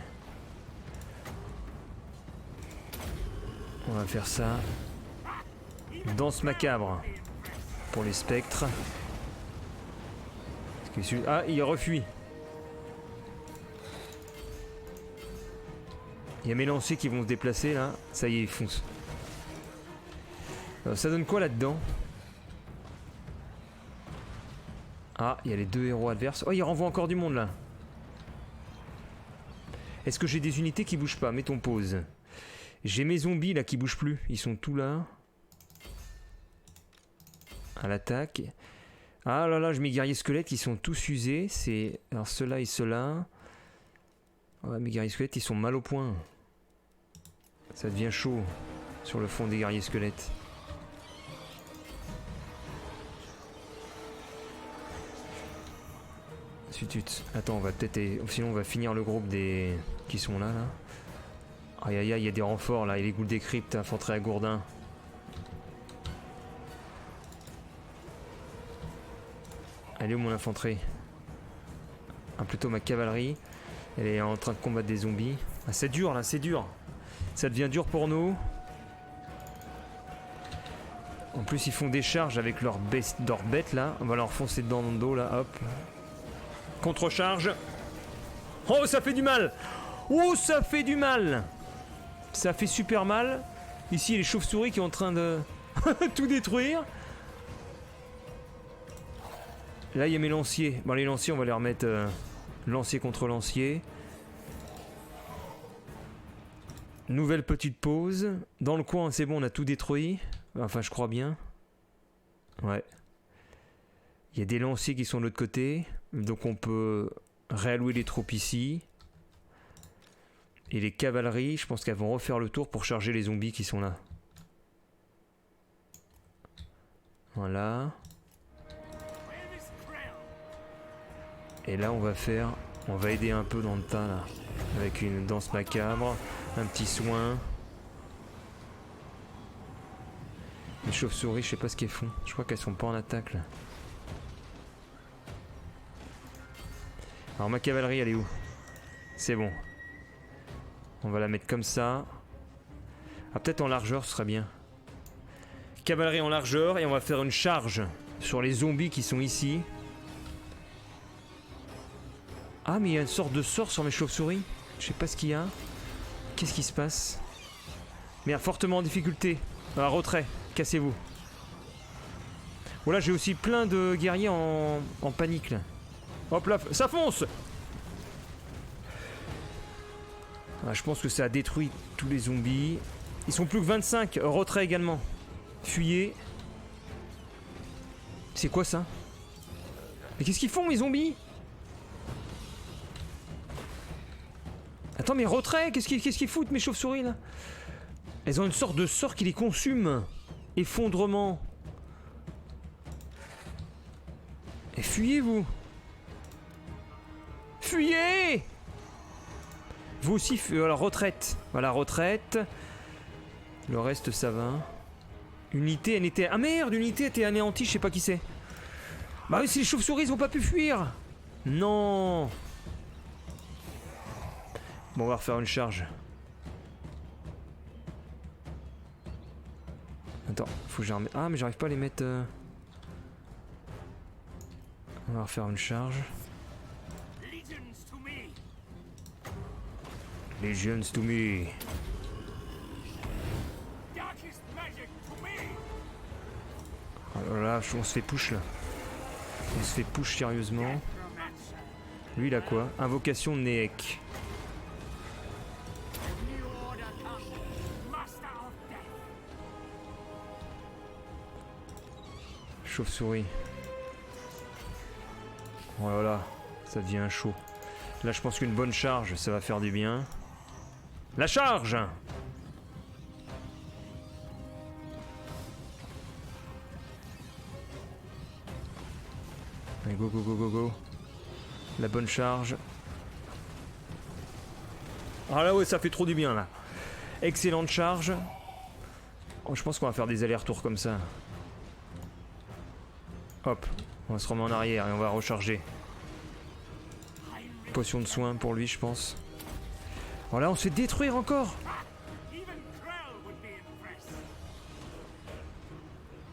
On va faire ça. Danse macabre. Pour les spectres. Ah, il refuit. Il y a mes lanciers qui vont se déplacer là. Ça y est, ils foncent. Ça donne quoi là-dedans? Ah, il y a les 2 héros adverses. Oh, il renvoie encore du monde là. Est-ce que j'ai des unités qui bougent pas? Mettons pause. J'ai mes zombies là qui bougent plus. Ils sont tous là. À l'attaque. Ah là là, j'ai mes guerriers squelettes, ils sont tous usés. C'est... alors ceux-là et ceux-là. Ouais, mes guerriers squelettes, ils sont mal au point. Ça devient chaud sur le fond des guerriers squelettes. Attends, on va peut-être... sinon on va finir le groupe des... qui sont là, là. Aïe aïe aïe, il y a des renforts là, il y a les ghouls des cryptes, infanterie à gourdin. Elle est où mon infanterie? Ah, plutôt ma cavalerie. Elle est en train de combattre des zombies. Ah, c'est dur là, c'est dur. Ça devient dur pour nous. En plus ils font des charges avec leurs bêtes là. On va leur foncer dedans dans le dos là, hop. Contre-charge. Oh, ça fait du mal. Oh, ça fait du mal. Ça fait super mal. Ici il y a les chauves-souris qui sont en train de tout détruire. Là, il y a mes lanciers. Bon, les lanciers, on va les remettre lancier contre lancier. Nouvelle petite pause. Dans le coin, c'est bon, on a tout détruit. Enfin, je crois bien. Ouais. Il y a des lanciers qui sont de l'autre côté. Donc, on peut réallouer les troupes ici. Et les cavaleries, je pense qu'elles vont refaire le tour pour charger les zombies qui sont là. Voilà. Et là, on va aider un peu dans le tas, là. Avec une danse macabre, un petit soin. Les chauves-souris, je sais pas ce qu'elles font. Je crois qu'elles sont pas en attaque, là. Alors, ma cavalerie, elle est où? C'est bon. On va la mettre comme ça. Ah, peut-être en largeur, ce serait bien. Cavalerie en largeur, et on va faire une charge sur les zombies qui sont ici. Ah, mais il y a une sorte de sort sur mes chauves-souris. Je sais pas ce qu'il y a. Qu'est-ce qui se passe? Merde, fortement en difficulté. Ah, retrait, cassez-vous. Voilà, j'ai aussi plein de guerriers en panique là. Hop là, ça fonce! Ah, je pense que ça a détruit tous les zombies. Ils sont plus que 25. Retrait également. Fuyez. C'est quoi ça? Mais qu'est-ce qu'ils font, mes zombies? Attends, mais retrait, qu'est-ce qu'ils foutent, mes chauves-souris, là? Elles ont une sorte de sort qui les consume. Effondrement. Et fuyez, vous. Fuyez! Vous aussi, voilà, retraite. Voilà, retraite. Le reste, ça va. Unité, elle était... Ah merde, unité était anéantie, je sais pas qui c'est. Bah oui, c'est les chauves-souris, ils ont pas pu fuir. Non. Bon, on va refaire une charge. Attends, faut que j'arrête. Ah, mais j'arrive pas à les mettre... On va refaire une charge. Legions to me. Alors là, on se fait push là. On se fait push sérieusement. Lui, il a quoi? Invocation Neek. Chauve-souris. Voilà, ça devient chaud. Là, je pense qu'une bonne charge, ça va faire du bien. La charge! Allez, go, go, go, go, go. La bonne charge. Ah là, ouais, ça fait trop du bien, là. Excellente charge. Oh, je pense qu'on va faire des allers-retours comme ça. Hop, on se remet en arrière et on va recharger. Potion de soin pour lui, je pense. Oh là, on se fait détruire encore.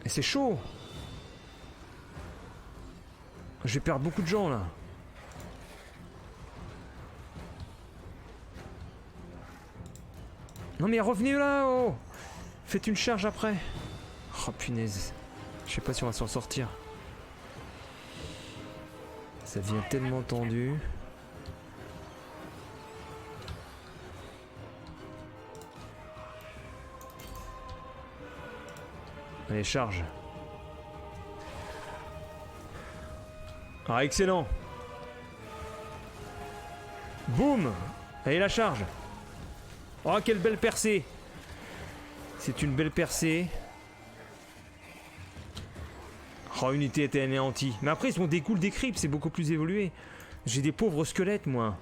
Et c'est chaud. Je vais perdre beaucoup de gens là. Non mais revenez là, oh. Faites une charge après. Oh punaise. Je sais pas si on va s'en sortir. Ça devient tellement tendu. Allez, charge. Ah, excellent. Boum. Allez, la charge. Oh, quelle belle percée. C'est une belle percée. Oh, unité était anéantie. Mais après, ils sont des cools des creeps, c'est beaucoup plus évolué. J'ai des pauvres squelettes, moi.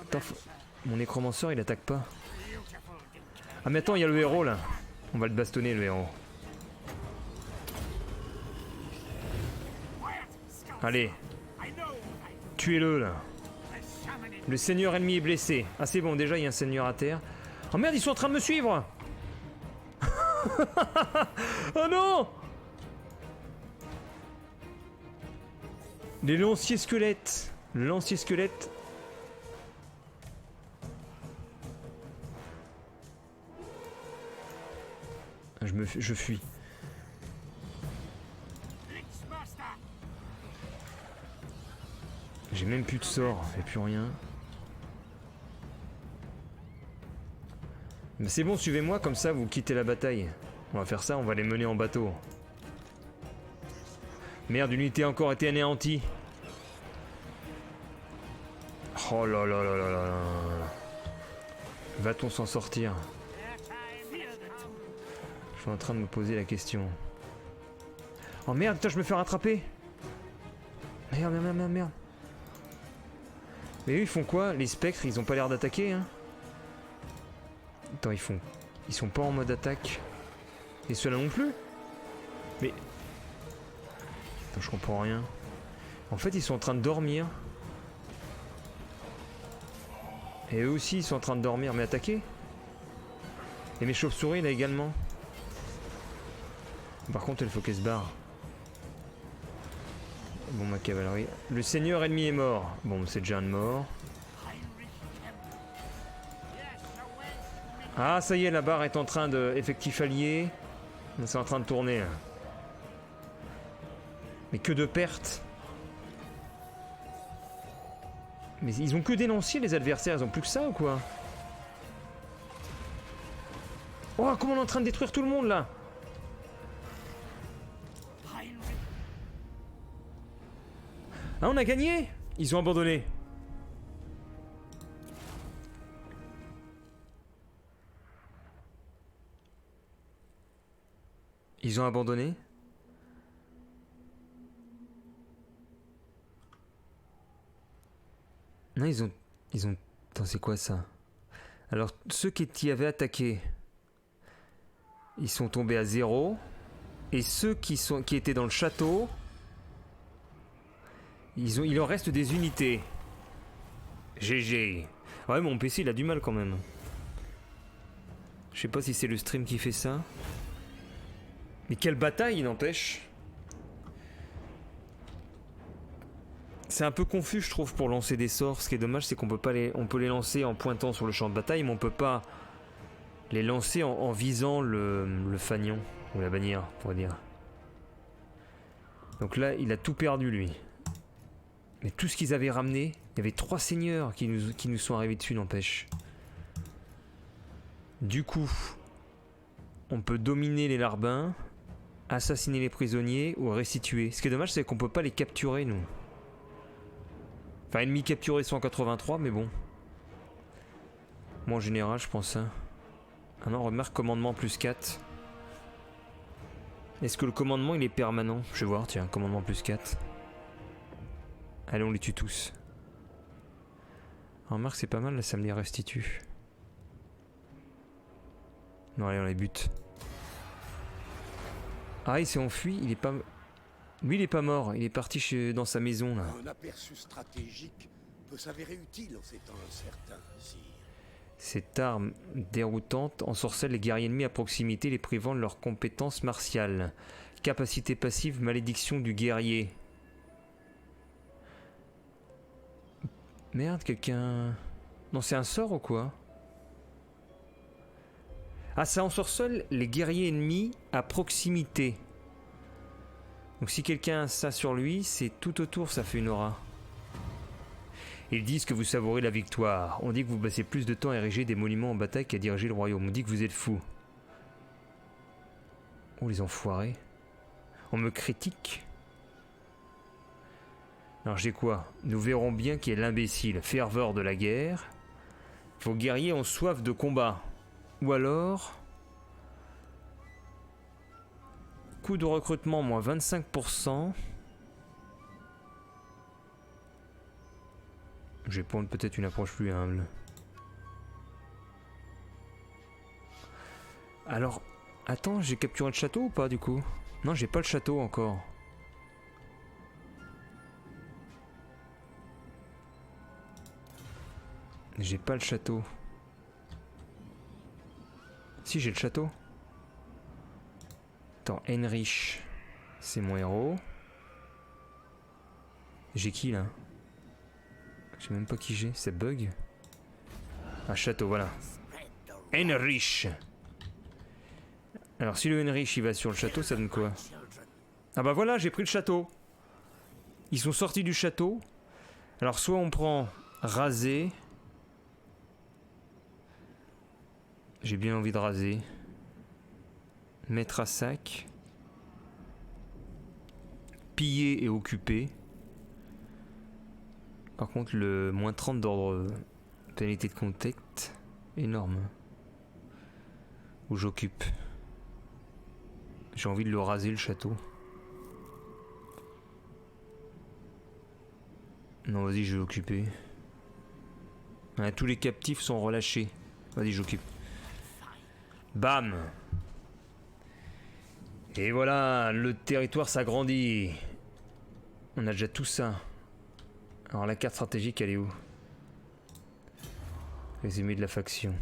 Attends, mon nécromanceur, il attaque pas. Ah, mais attends, il y a le héros, là. On va le bastonner, le héros. Allez. Tuez-le, là. Le seigneur ennemi est blessé. Ah, c'est bon, déjà, il y a un seigneur à terre. Oh merde, ils sont en train de me suivre. Oh non. Les lanciers squelettes. Le lancier squelette. Je fuis. J'ai même plus de sort, j'ai plus rien. Mais c'est bon, suivez-moi, comme ça vous quittez la bataille. On va faire ça, on va les mener en bateau. Merde, une unité a encore été anéantie. Oh là là là là là là. Va-t-on s'en sortir? Je suis en train de me poser la question. Oh merde, putain, je me fais rattraper. Merde, merde, merde, merde. Mais eux, ils font quoi? Les spectres, ils ont pas l'air d'attaquer, hein? Attends, ils sont pas en mode attaque. Et ceux-là non plus? Mais... Attends, je comprends rien. En fait, ils sont en train de dormir. Et eux aussi, ils sont en train de dormir. Mais attaquer? Et mes chauves-souris, là, également. Par contre, il faut qu'elle se barre. Bon, ma cavalerie. Le seigneur ennemi est mort. Bon, c'est déjà un de mort. Ah, ça y est, la barre est en train de... Effectif allié. C'est en train de tourner, là. Mais que de pertes. Mais ils ont que des lanciers, les adversaires. Ils ont plus que ça, ou quoi? Oh, comment on est en train de détruire tout le monde, là? Ah, on a gagné! Ils ont abandonné. Ils ont abandonné? Non, ils ont... Attends, c'est quoi ça? Alors, ceux qui avaient attaqué, ils sont tombés à 0. Et ceux qui étaient dans le château, il leur reste des unités. GG. Ouais, mon PC, il a du mal quand même. Je sais pas si c'est le stream qui fait ça. Mais quelle bataille, il n'empêche. C'est un peu confus, je trouve, pour lancer des sorts. Ce qui est dommage, c'est qu'on peut pas on peut les lancer en pointant sur le champ de bataille, mais on peut pas les lancer en visant le fanion, ou la bannière, on pourrait dire. Donc là, il a tout perdu, lui. Mais tout ce qu'ils avaient ramené, il y avait 3 seigneurs qui nous sont arrivés dessus, n'empêche. Du coup, on peut dominer les larbins, assassiner les prisonniers ou restituer. Ce qui est dommage, c'est qu'on peut pas les capturer, nous. Enfin, ennemi capturé 183, mais bon. Moi, en général, je pense ça. Ah non, remarque commandement plus 4. Est-ce que le commandement, il est permanent? Je vais voir, tiens, commandement plus 4. Allez, on les tue tous. Remarque, c'est pas mal, là, ça me les restitue. Non, allez, on les bute. Ah, il s'est enfui, il est pas... Lui, il est pas mort, il est parti dans sa maison, là. Un aperçu stratégique peut s'avérer utile en ces temps incertains, sire. Cette arme déroutante ensorcelle les guerriers ennemis à proximité, les privant de leurs compétences martiales. Capacité passive, malédiction du guerrier. Merde, quelqu'un... Non, c'est un sort ou quoi? Ah, ça ensorcelle les guerriers ennemis à proximité. Donc si quelqu'un a ça sur lui, c'est tout autour, ça fait une aura. Ils disent que vous savourez la victoire. On dit que vous passez plus de temps à ériger des monuments en bataille qu'à diriger le royaume. On dit que vous êtes fous. Oh, les enfoirés. On me critique. Alors j'ai quoi? Nous verrons bien qui est l'imbécile. Ferveur de la guerre. Vos guerriers ont soif de combat. Ou alors... Coût de recrutement, moins 25%. Je vais prendre peut-être une approche plus humble. Alors, attends, j'ai capturé le château ou pas du coup? Non, j'ai pas le château encore. J'ai pas le château. Si, j'ai le château. Attends, Heinrich, c'est mon héros. J'ai qui là? Je sais même pas qui j'ai, c'est bug. Un château, voilà. Heinrich. Alors si le Heinrich il va sur le château, ça donne quoi? Ah bah voilà, j'ai pris le château. Ils sont sortis du château. Alors soit on prend raser. J'ai bien envie de raser. Mettre à sac. Piller et occuper. Par contre le moins 30 d'ordre pénalité de contact. Énorme. Où j'occupe. J'ai envie de le raser le château. Non, vas-y, je vais l'occuper. Ah, tous les captifs sont relâchés. Vas-y, j'occupe. Bam! Et voilà, le territoire s'agrandit. On a déjà tout ça. Alors la carte stratégique, elle est où? Résumé de la faction.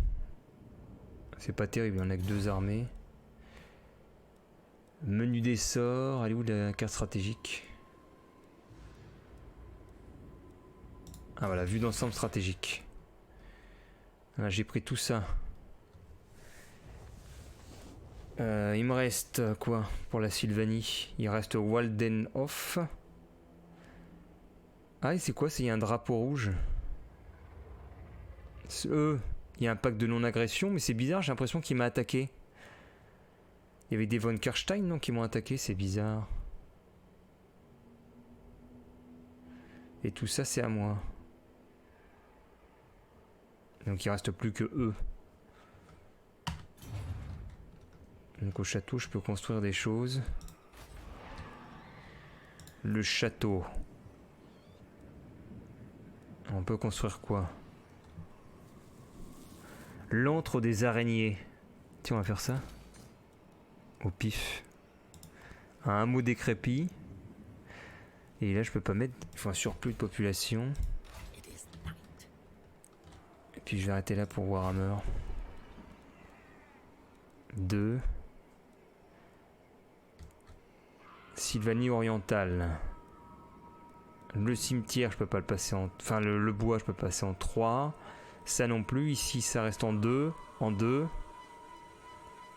C'est pas terrible, on a que 2 armées. Menu des sorts, elle est où la carte stratégique? Ah voilà, vue d'ensemble stratégique. Voilà, j'ai pris tout ça. Il me reste quoi pour la Sylvanie? Il reste Waldenhof. Ah, et c'est quoi? Il y a un drapeau rouge. Il y a un pacte de non-agression, mais c'est bizarre, j'ai l'impression qu'il m'a attaqué. Il y avait des von Karstein, non, qui m'ont attaqué, c'est bizarre. Et tout ça, c'est à moi. Donc il reste plus que eux. Donc au château, je peux construire des choses. Le château. On peut construire quoi? L'antre des araignées. Tiens, on va faire ça. Au pif. Un hameau décrépit. Et là, je peux pas mettre... Il faut un surplus de population. Et puis je vais arrêter là pour Warhammer. 2. Sylvanie orientale. Le cimetière, je peux pas le passer en... Enfin, le bois, je peux passer en 3. Ça non plus. Ici, ça reste en 2. En 2.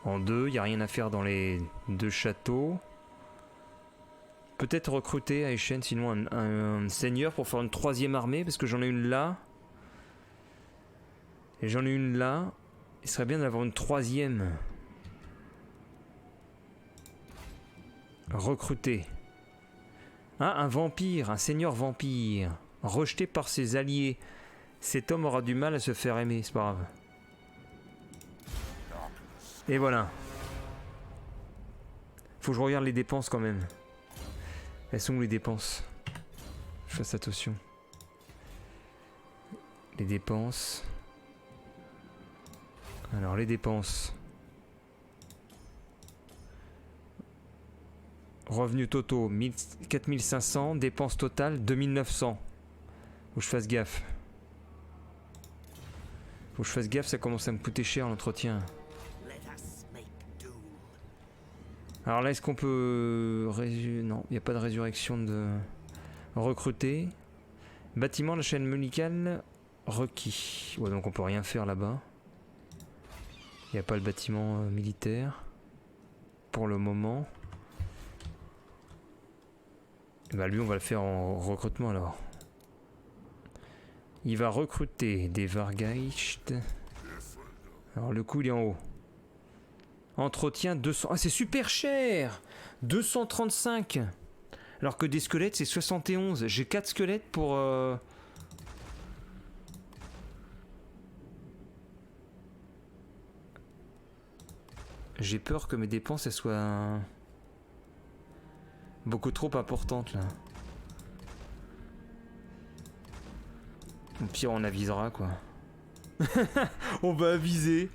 En 2. Il n'y a rien à faire dans les 2 châteaux. Peut-être recruter à Echen, sinon un seigneur pour faire une 3e armée. Parce que j'en ai une là. Et j'en ai une là. Il serait bien d'avoir une 3e. Recruter. Ah, un vampire, un seigneur vampire. Rejeté par ses alliés. Cet homme aura du mal à se faire aimer, c'est pas grave. Et voilà. Faut que je regarde les dépenses quand même. Elles sont où les dépenses? Je fasse attention. Les dépenses. Alors les dépenses. Revenus totaux 4500, dépenses totales 2900. Faut que je fasse gaffe. Faut que je fasse gaffe, ça commence à me coûter cher l'entretien. Alors là, est-ce qu'on peut... Non, il n'y a pas de résurrection de... Recruter. Bâtiment de la chaîne médicale requis. Ouais, donc on peut rien faire là-bas. Il n'y a pas le bâtiment militaire. Pour le moment. Bah lui, on va le faire en recrutement alors. Il va recruter des Vargeist. Alors le coût, il est en haut. Entretien 200. Ah, c'est super cher! 235. Alors que des squelettes, c'est 71. J'ai 4 squelettes pour... J'ai peur que mes dépenses elles soient beaucoup trop importantes là. Au pire, on avisera quoi. On va aviser.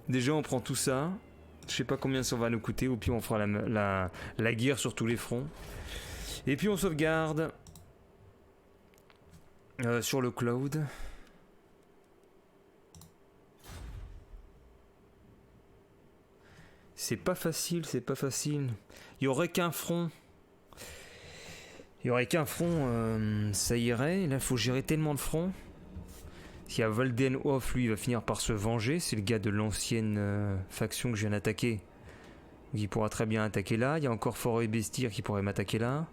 Déjà, on prend tout ça. Je sais pas combien ça va nous coûter. Au pire, on fera la guerre sur tous les fronts. Et puis, on sauvegarde sur le cloud. C'est pas facile, c'est pas facile. Il y aurait qu'un front. Il y aurait qu'un front, ça irait. Là, il faut gérer tellement de fronts. S'il y a Waldenhof, lui, il va finir par se venger. C'est le gars de l'ancienne faction que je viens d'attaquer. Il pourra très bien attaquer là. Il y a encore Forêt Bestir qui pourrait m'attaquer là.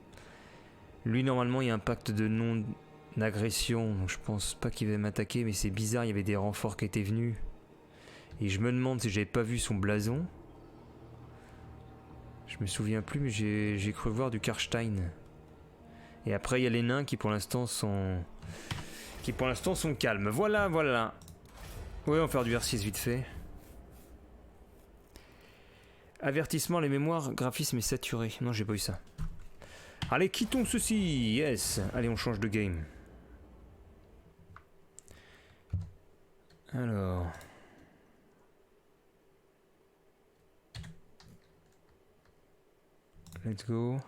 Lui, normalement, il y a un pacte de non-agression, donc je pense pas qu'il va m'attaquer, mais c'est bizarre, il y avait des renforts qui étaient venus. Et je me demande si j'avais pas vu son blason. Je me souviens plus, mais j'ai cru voir du Karstein. Et après, il y a les nains qui pour l'instant sont calmes. Voilà, voilà. Ouais, on va faire du R6 vite fait. Avertissement, les mémoires, graphisme est saturé. Non, j'ai pas eu ça. Allez, quittons ceci. Yes. Allez, on change de game. Alors. Let's go.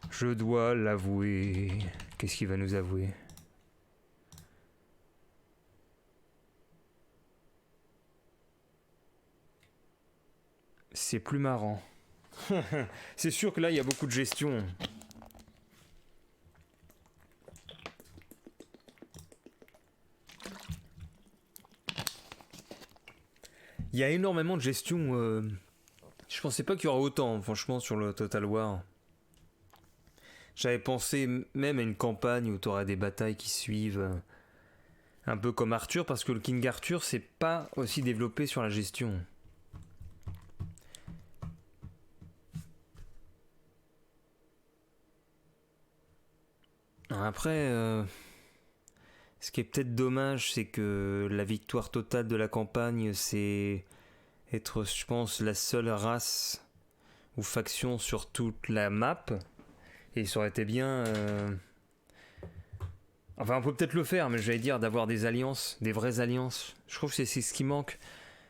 Je dois l'avouer. Qu'est-ce qu'il va nous avouer? C'est plus marrant. C'est sûr que là, il y a beaucoup de gestion. Il y a énormément de gestion. Je pensais pas qu'il y aura autant, franchement, sur le Total War. J'avais pensé même à une campagne où tu auras des batailles qui suivent. Un peu comme Arthur, parce que le King Arthur, c'est pas aussi développé sur la gestion. Après, ce qui est peut-être dommage, c'est que la victoire totale de la campagne, c'est être, je pense, la seule race ou faction sur toute la map. Et ça aurait été bien... Enfin, on peut peut-être le faire, mais j'allais dire d'avoir des alliances, des vraies alliances. Je trouve que c'est ce qui manque.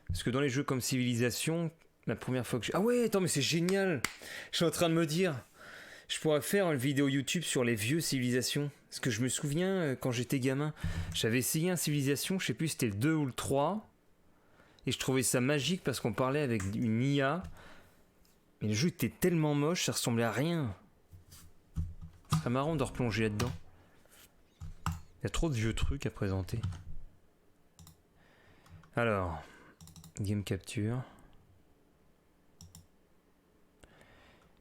Parce que dans les jeux comme Civilization, la première fois que j'ai... Ah ouais, attends, mais c'est génial! Je suis en train de me dire... Je pourrais faire une vidéo YouTube sur les vieux Civilisations. Parce que je me souviens, quand j'étais gamin, j'avais essayé un Civilisation, je sais plus si c'était le 2 ou le 3. Et je trouvais ça magique parce qu'on parlait avec une IA. Mais le jeu était tellement moche, ça ressemblait à rien. Ce serait marrant de replonger là-dedans. Il y a trop de vieux trucs à présenter. Alors, Game Capture.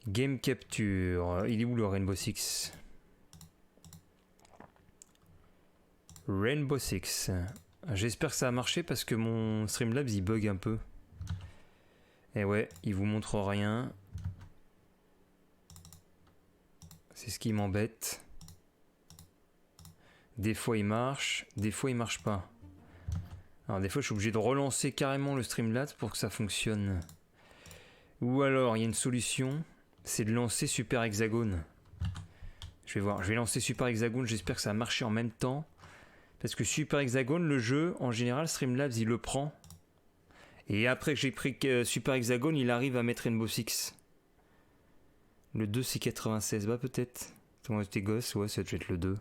Game Capture. Il est où le Rainbow Six? Rainbow Six. J'espère que ça a marché parce que mon Streamlabs il bug un peu. Et ouais, il vous montre rien. C'est ce qui m'embête. Des fois il marche, des fois il marche pas. Alors des fois je suis obligé de relancer carrément le Streamlabs pour que ça fonctionne. Ou alors il y a une solution, c'est de lancer Super Hexagone. Je vais voir, je vais lancer Super Hexagone, j'espère que ça a marché en même temps. Parce que Super Hexagone, le jeu, en général, Streamlabs, il le prend. Et après que j'ai pris Super Hexagone, il arrive à mettre Rainbow Six. Le 2, c'est 96, bah peut-être. Quand j'étais gosse, ouais, ça doit être le 2.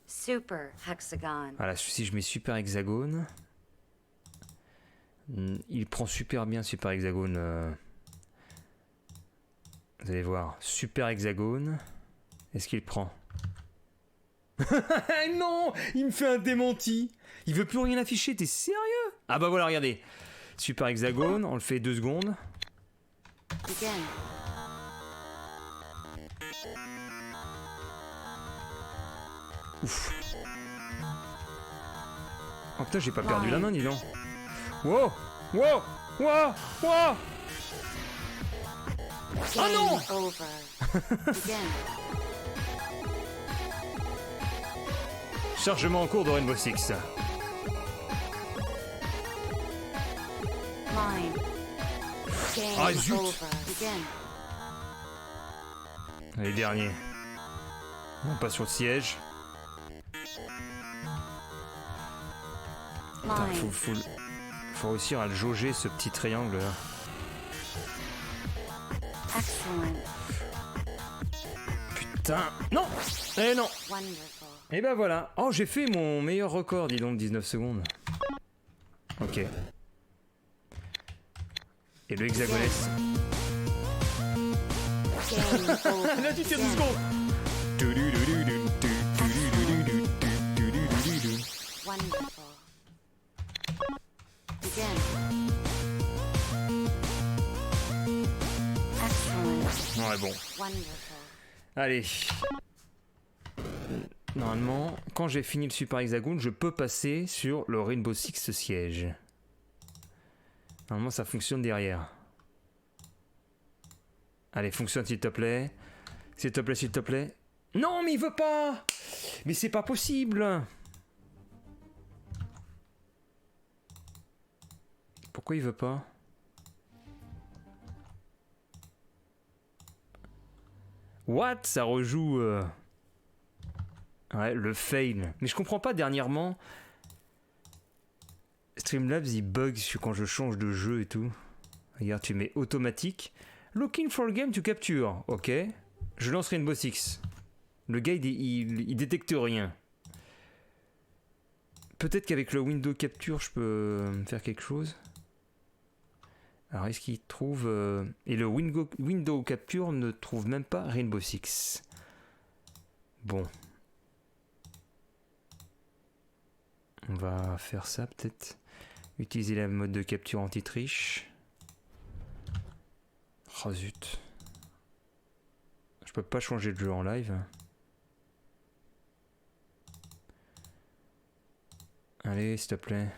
Super Hexagon. Voilà, si je mets Super Hexagone, il prend super bien Super Hexagone. Vous allez voir, Super Hexagone, est-ce qu'il prend? Non, il me fait un démenti. Il veut plus rien afficher, t'es sérieux? Ah bah voilà, regardez. Super Hexagone, on le fait 2 secondes. Begin. Ouf. Oh putain, j'ai pas perdu la main, dis donc. Wow, wow, wow, wow. Oh non. Over. Begin. Chargement en cours de Rainbow Six. Line. Game Ah, zut. over. Begin. Les derniers. Non, pas sur le siège. Putain, Line. faut réussir à le jauger, ce petit triangle là. Excellent. Putain, non. Eh non. Wonderful. Et ben voilà. Oh, j'ai fait mon meilleur record, dis donc, 19 secondes. Ok. Et le hexagonès. Game over. Là tu tiens 10 Begin. secondes. Wonderful. Begin. Excellent. Ouais bon. Wonderful. Allez. Normalement, quand j'ai fini le Super Hexagone, je peux passer sur le Rainbow Six siège. Normalement, ça fonctionne derrière. Allez, fonctionne s'il te plaît. S'il te plaît, s'il te plaît. Non, mais il veut pas. Mais c'est pas possible. Pourquoi il veut pas? What? Ça rejoue... Ouais, le fail. Mais je comprends pas dernièrement. Streamlabs il bug quand je change de jeu et tout. Regarde, tu mets automatique. Looking for a game to capture. Ok. Je lance Rainbow Six. Le gars il détecte rien. Peut-être qu'avec le window capture je peux faire quelque chose. Alors est-ce qu'il trouve... Et le window capture ne trouve même pas Rainbow Six. Bon. On va faire ça peut-être. Utiliser la mode de capture anti-triche. Oh zut. Je peux pas changer de jeu en live. Allez, s'il te plaît.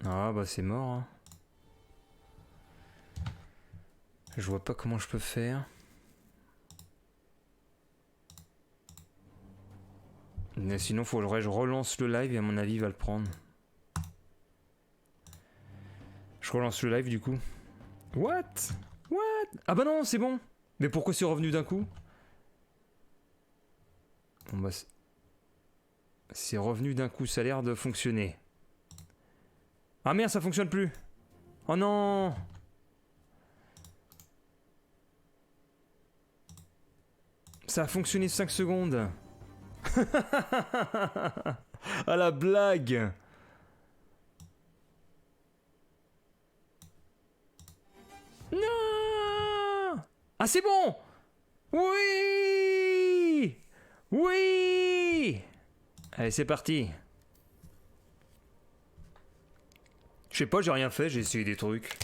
Ah bah c'est mort. Hein. Je vois pas comment je peux faire. Mais sinon, faudrait que je relance le live et à mon avis, il va le prendre. Je relance le live du coup. What? Ah bah non, c'est bon. Mais pourquoi c'est revenu d'un coup? Bon bah... C'est revenu d'un coup, ça a l'air de fonctionner. Ah merde, ça fonctionne plus. Oh non! Ça a fonctionné 5 secondes. Ah la blague! Non! Ah c'est bon! Oui! Oui! Allez c'est parti. Je sais pas, j'ai rien fait, j'ai essayé des trucs.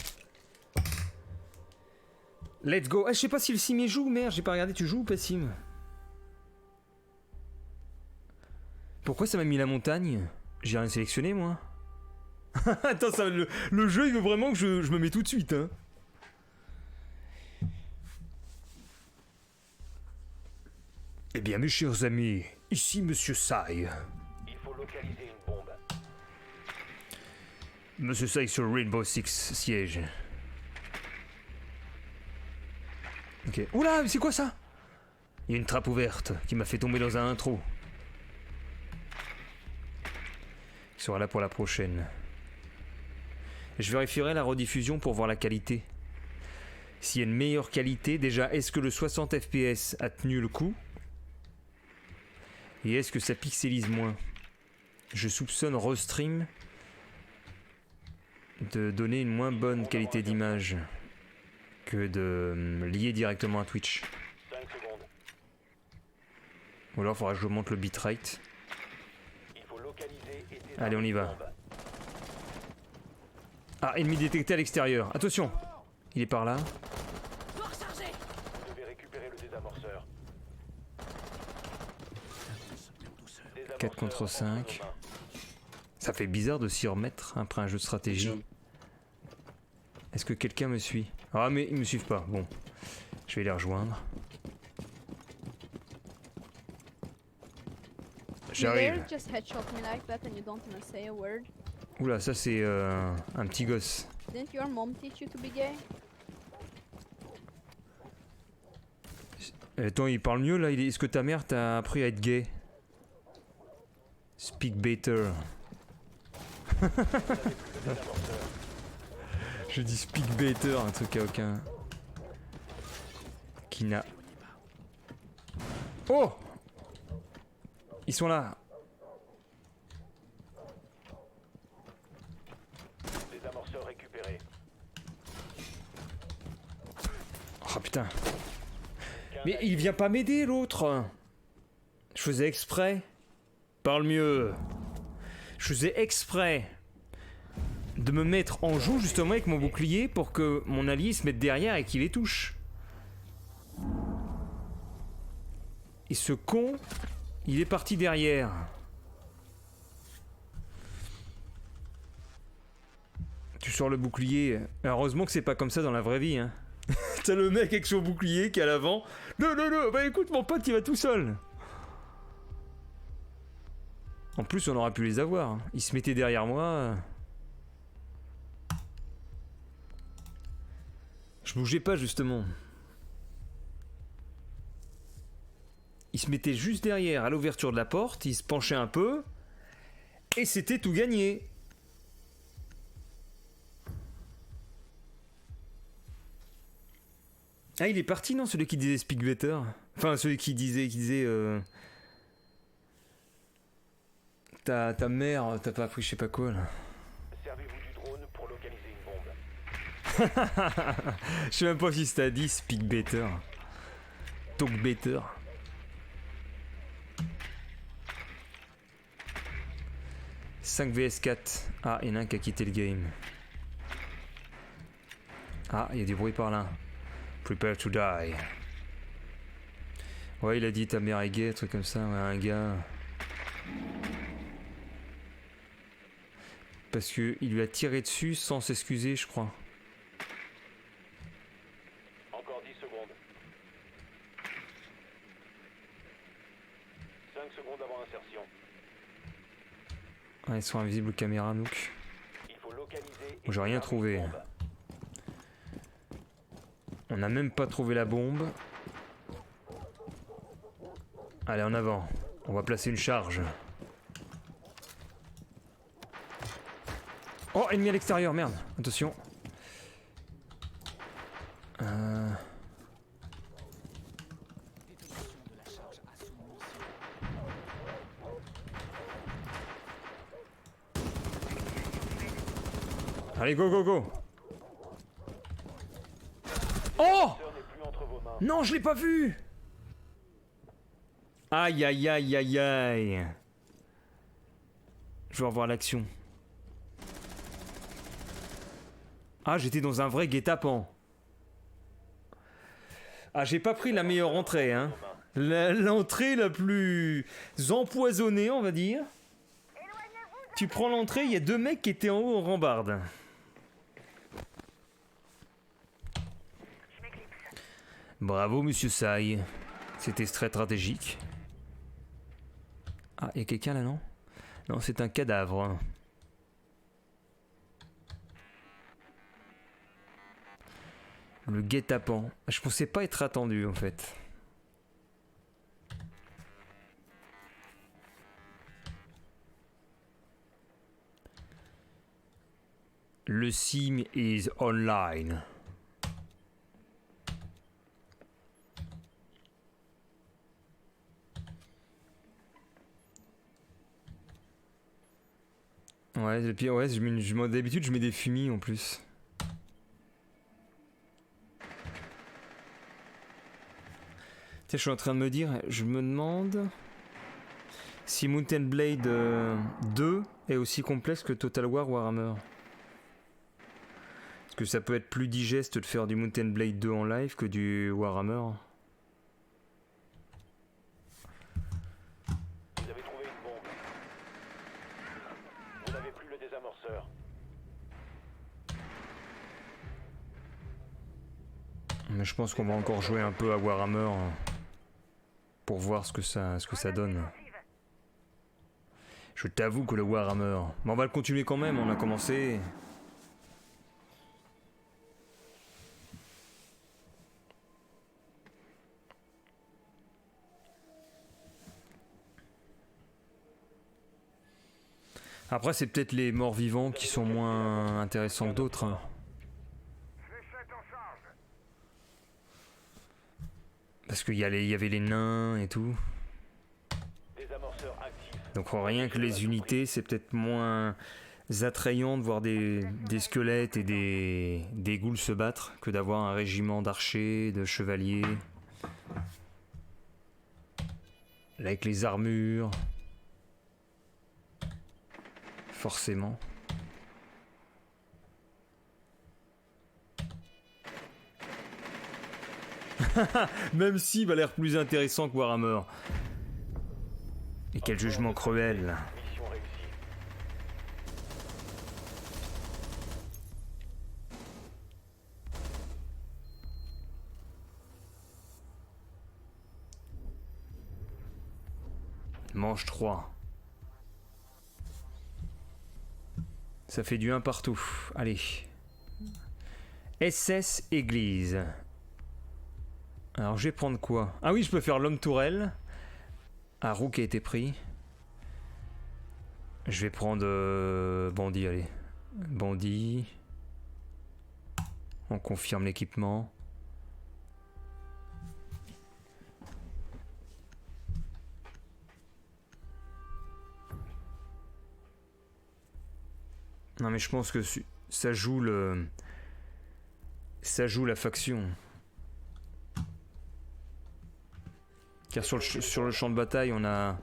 Let's go. Ah, je sais pas si le Sim y joue, merde, j'ai pas regardé, tu joues ou pas Sim? Pourquoi ça m'a mis la montagne? J'ai rien sélectionné moi. Attends, ça, le jeu il veut vraiment que je me mets tout de suite. Hein. Eh bien mes chers amis, ici Monsieur Sai. Il faut localiser une bombe. Monsieur Sai sur Rainbow Six siège. Ok. Oula, mais c'est quoi ça? Il y a une trappe ouverte qui m'a fait tomber dans un trou. Il sera là pour la prochaine. Je vérifierai la rediffusion pour voir la qualité. S'il y a une meilleure qualité, déjà, est-ce que le 60 fps a tenu le coup? Et est-ce que ça pixelise moins? Je soupçonne Restream de donner une moins bonne qualité d'image que de lier directement à Twitch. 5 secondes. Ou alors il faudra que je monte le bitrate. Il faut localiser et désarmer Allez, on y une va. bombe. Ah, ennemi détecté à l'extérieur. Attention, il est par là. Vous devez récupérer le désamorceur. 4 contre 5. Ça fait bizarre de s'y remettre après un jeu de stratégie. Est-ce que quelqu'un me suit? Ah mais ils me suivent pas. Bon, je vais les rejoindre. J'arrive. There, just headshot me like that and you don't even say a word. Oula, ça c'est un petit gosse. Didn't your mom teach you to be gay? Attends, il parle mieux là. Est-ce que ta mère t'a appris à être gay? Speak better. Je dis speak better, un truc à aucun. Qui n'a. Oh! Ils sont là. Désamorceur récupéré. Putain. Mais il vient pas m'aider l'autre. Je faisais exprès. Parle mieux. Je faisais exprès de me mettre en joue justement avec mon bouclier pour que mon allié se mette derrière et qu'il les touche. Et ce con, il est parti derrière. Tu sors le bouclier. Heureusement que c'est pas comme ça dans la vraie vie, hein. T'as le mec avec son bouclier qui est à l'avant. Non, non, non, bah écoute, mon pote, il va tout seul. En plus, on aurait pu les avoir. Ils se mettaient derrière moi. Je bougeais pas, justement. Ils se mettaient juste derrière, à l'ouverture de la porte. Ils se penchaient un peu. Et c'était tout gagné. Ah, il est parti, non, celui qui disait Speak Better. Enfin, celui qui disait ta mère, t'as pas appris je sais pas quoi, là. Servez-vous du drone pour localiser une bombe. Je sais même pas si c'était dit Speak Better. Talk Better. « 5 vs 4. Ah, il y en a un qui a quitté le game. Ah, il y a du bruit par là. Prepare to die. Ouais, il a dit ta mère est gay, un truc comme ça, ouais, un gars. Parce que il lui a tiré dessus sans s'excuser, je crois. Encore 10 secondes. 5 secondes avant insertion. Ah, ils sont invisibles aux caméras, donc. Il faut localiser. J'ai rien trouvé. On n'a même pas trouvé la bombe. Allez, en avant. On va placer une charge. Oh, ennemi à l'extérieur, merde. Attention. Allez, go, go, go. Oh! Non, je l'ai pas vu! Aïe, aïe, aïe, aïe, aïe. Je vais revoir l'action. Ah, j'étais dans un vrai guet-apens. Ah, j'ai pas pris la meilleure entrée, hein. L'entrée la plus empoisonnée, on va dire. Tu prends l'entrée, il y a 2 mecs qui étaient en haut en rambarde. Bravo, monsieur Sai. C'était très stratégique. Ah, il y a quelqu'un là, non? Non, c'est un cadavre. Le guet-apens. Je pensais pas être attendu, en fait. Le sim is online. Ouais, et puis ouais, d'habitude je mets des fumis en plus. Tiens, je suis en train de me dire, je me demande si Mountain Blade 2 est aussi complexe que Total War Warhammer. Est-ce que ça peut être plus digeste de faire du Mountain Blade 2 en live que du Warhammer? Vous avez trouvé une bombe. Vous n'avez plus le désamorceur. Mais je pense qu'on va encore jouer un peu à Warhammer pour voir ce que ça donne. Je t'avoue que le Warhammer... Mais on va le continuer quand même, on a commencé... Après, c'est peut-être les morts vivants qui sont moins intéressants que d'autres. Hein. Parce qu'il y avait les nains et tout. Désamorceur actif. Donc rien que les unités, c'est peut-être moins attrayant de voir des squelettes et des ghouls se battre que d'avoir un régiment d'archers, de chevaliers. Là, avec les armures. Forcément. Même si il a l'air plus intéressant que Warhammer. Et quel jugement cruel. Mission réussie. Manche 3. Ça fait du 1 partout. Allez. SS Église. Alors je vais prendre quoi? Ah oui, je peux faire l'homme tourelle. Ah, roux qui a été pris. Je vais prendre bandit, allez. Bandit. On confirme l'équipement. Non mais je pense que ça joue le... Ça joue la faction. Car sur le champ de bataille, on a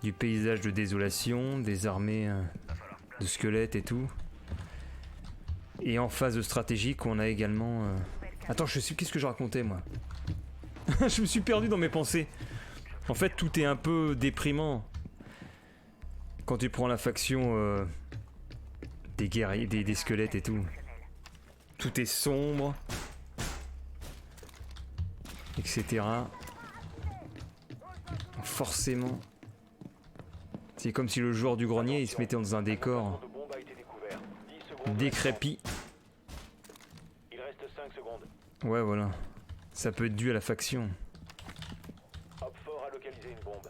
du paysage de désolation, des armées de squelettes et tout. Et en phase stratégique, on a également... Attends, qu'est-ce que je racontais, moi? Je me suis perdu dans mes pensées. En fait, tout est un peu déprimant. Quand tu prends la faction des guerriers, des squelettes et tout. Tout est sombre. Etc. Forcément. C'est comme si le joueur du grenier il se mettait dans un décor De bombe a été découvert. 10 secondes. décrépit. Il reste 5 secondes. Ouais, voilà. Ça peut être dû à la faction. Hop fort a localisé une bombe.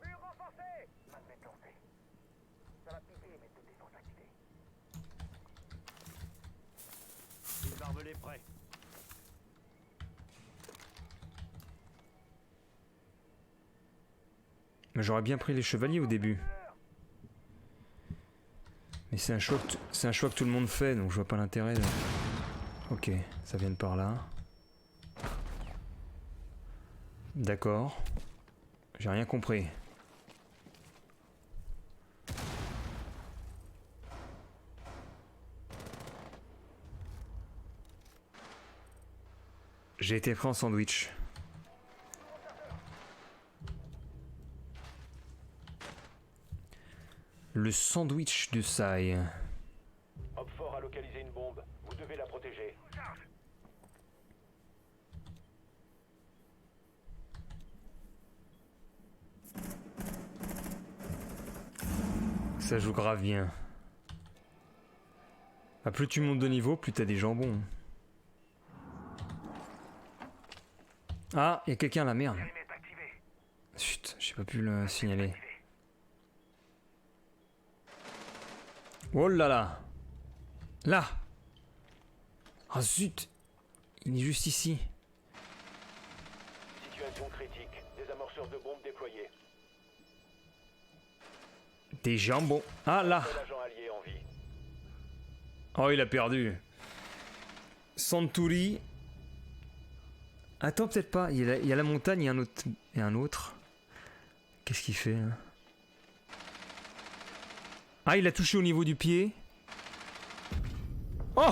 Mur renforcé. Malmets lancé. Ça va piquer, mais toutes les défenses activées. Une barbelée prêt. Mais j'aurais bien pris les chevaliers au début. Mais c'est un choix que tout le monde fait, donc je vois pas l'intérêt. Ok, ça vient de par là. D'accord. J'ai rien compris. J'ai été pris en sandwich. Le sandwich de Sai. Hop fort a localisé une bombe. Vous devez la protéger. Ça joue grave bien. Ah, plus tu montes de niveau, plus t'as des jambons. Ah, y a quelqu'un là, merde. Chut, j'ai pas pu le signaler. Oh là là. Là. Ah zut. Il est juste ici. Situation critique. Des amorceurs de bombes déployés. Des jambons. Ah là. Seul agent allié en vie. Oh, il a perdu. Santuri. Attends, peut-être pas. Il y a la montagne et un autre. Qu'est-ce qu'il fait là? Ah, il a touché au niveau du pied. Oh,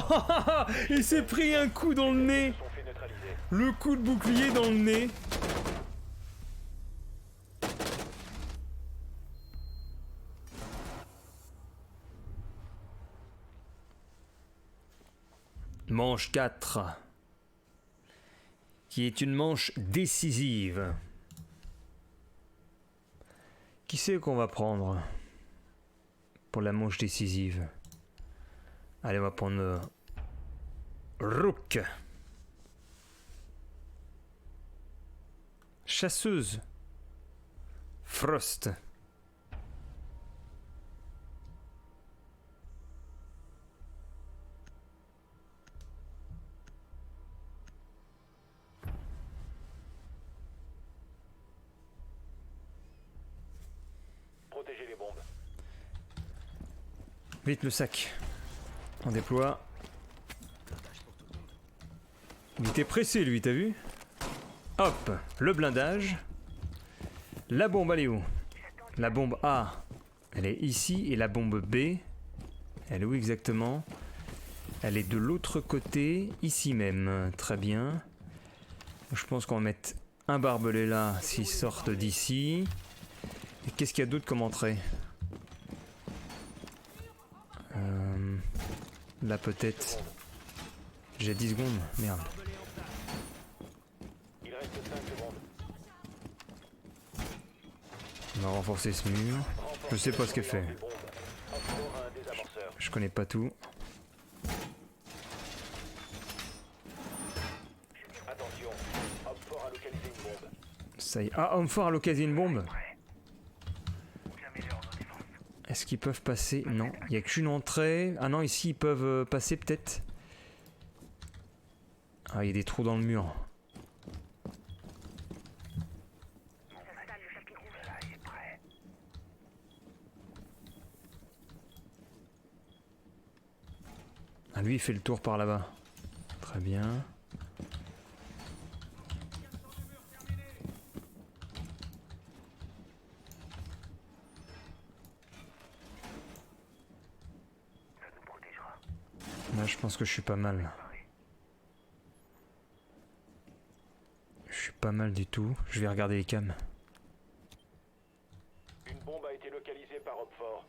il s'est pris un coup dans le nez. Sont fait neutraliser. Le coup de bouclier dans le nez. Manche 4. Qui est une manche décisive. Qui c'est qu'on va prendre pour la manche décisive? Allez, on va prendre Rook. Chasseuse. Frost. Vite le sac. On déploie. Il était pressé lui, t'as vu? Hop, le blindage. La bombe, elle est où? La bombe A, elle est ici. Et la bombe B, elle est où exactement? Elle est de l'autre côté, ici même. Très bien. Je pense qu'on va mettre un barbelé là, s'ils sortent d'ici. Et qu'est-ce qu'il y a d'autre comme entrée? Là peut-être. J'ai 10 secondes, merde. Il reste 5 secondes. On va renforcer ce mur. Je sais pas ce qu'elle fait. Des bombes. Offshore a un désamorceur. Je connais pas tout. Attention, Homme fort a localisé une bombe. Ça y est. Ah, homme fort a localisé une bombe. Est-ce qu'ils peuvent passer? Non, il n'y a qu'une entrée. Ah non, ici ils peuvent passer peut-être. Ah, il y a des trous dans le mur. Ah, lui il fait le tour par là-bas. Très bien. Là, je pense que je suis pas mal. Je suis pas mal du tout. Je vais regarder les cams. Une bombe a été localisée par Homme fort.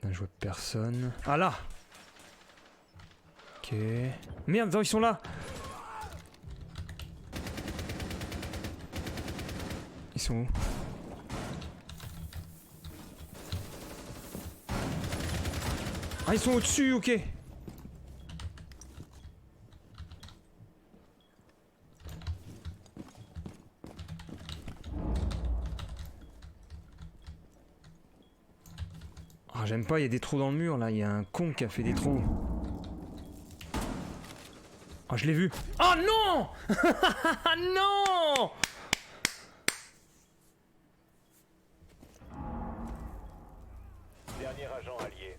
Là, je vois personne. Ah là! Ok. Merde, non, ils sont là! Ils sont où? Ah, ils sont au-dessus, ok! Ah, j'aime pas, il y a des trous dans le mur là, il y a un con qui a fait des trous. Oh, je l'ai vu. Oh non! Non! Dernier agent allié.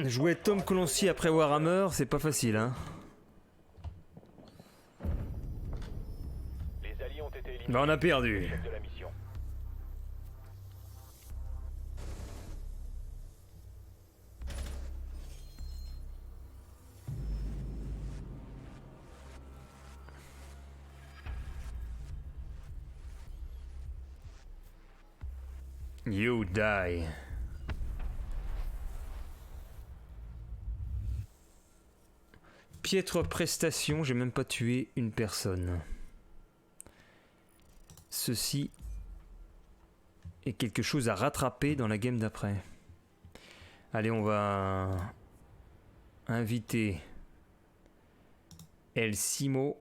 Jouer Tom Clancy après Warhammer, c'est pas facile, hein. Les alliés ont été éliminés. Bah, on a perdu. Échec de la mission. You die. Piètre prestation, j'ai même pas tué une personne. Ceci est quelque chose à rattraper dans la game d'après. Allez, on va inviter El Simo.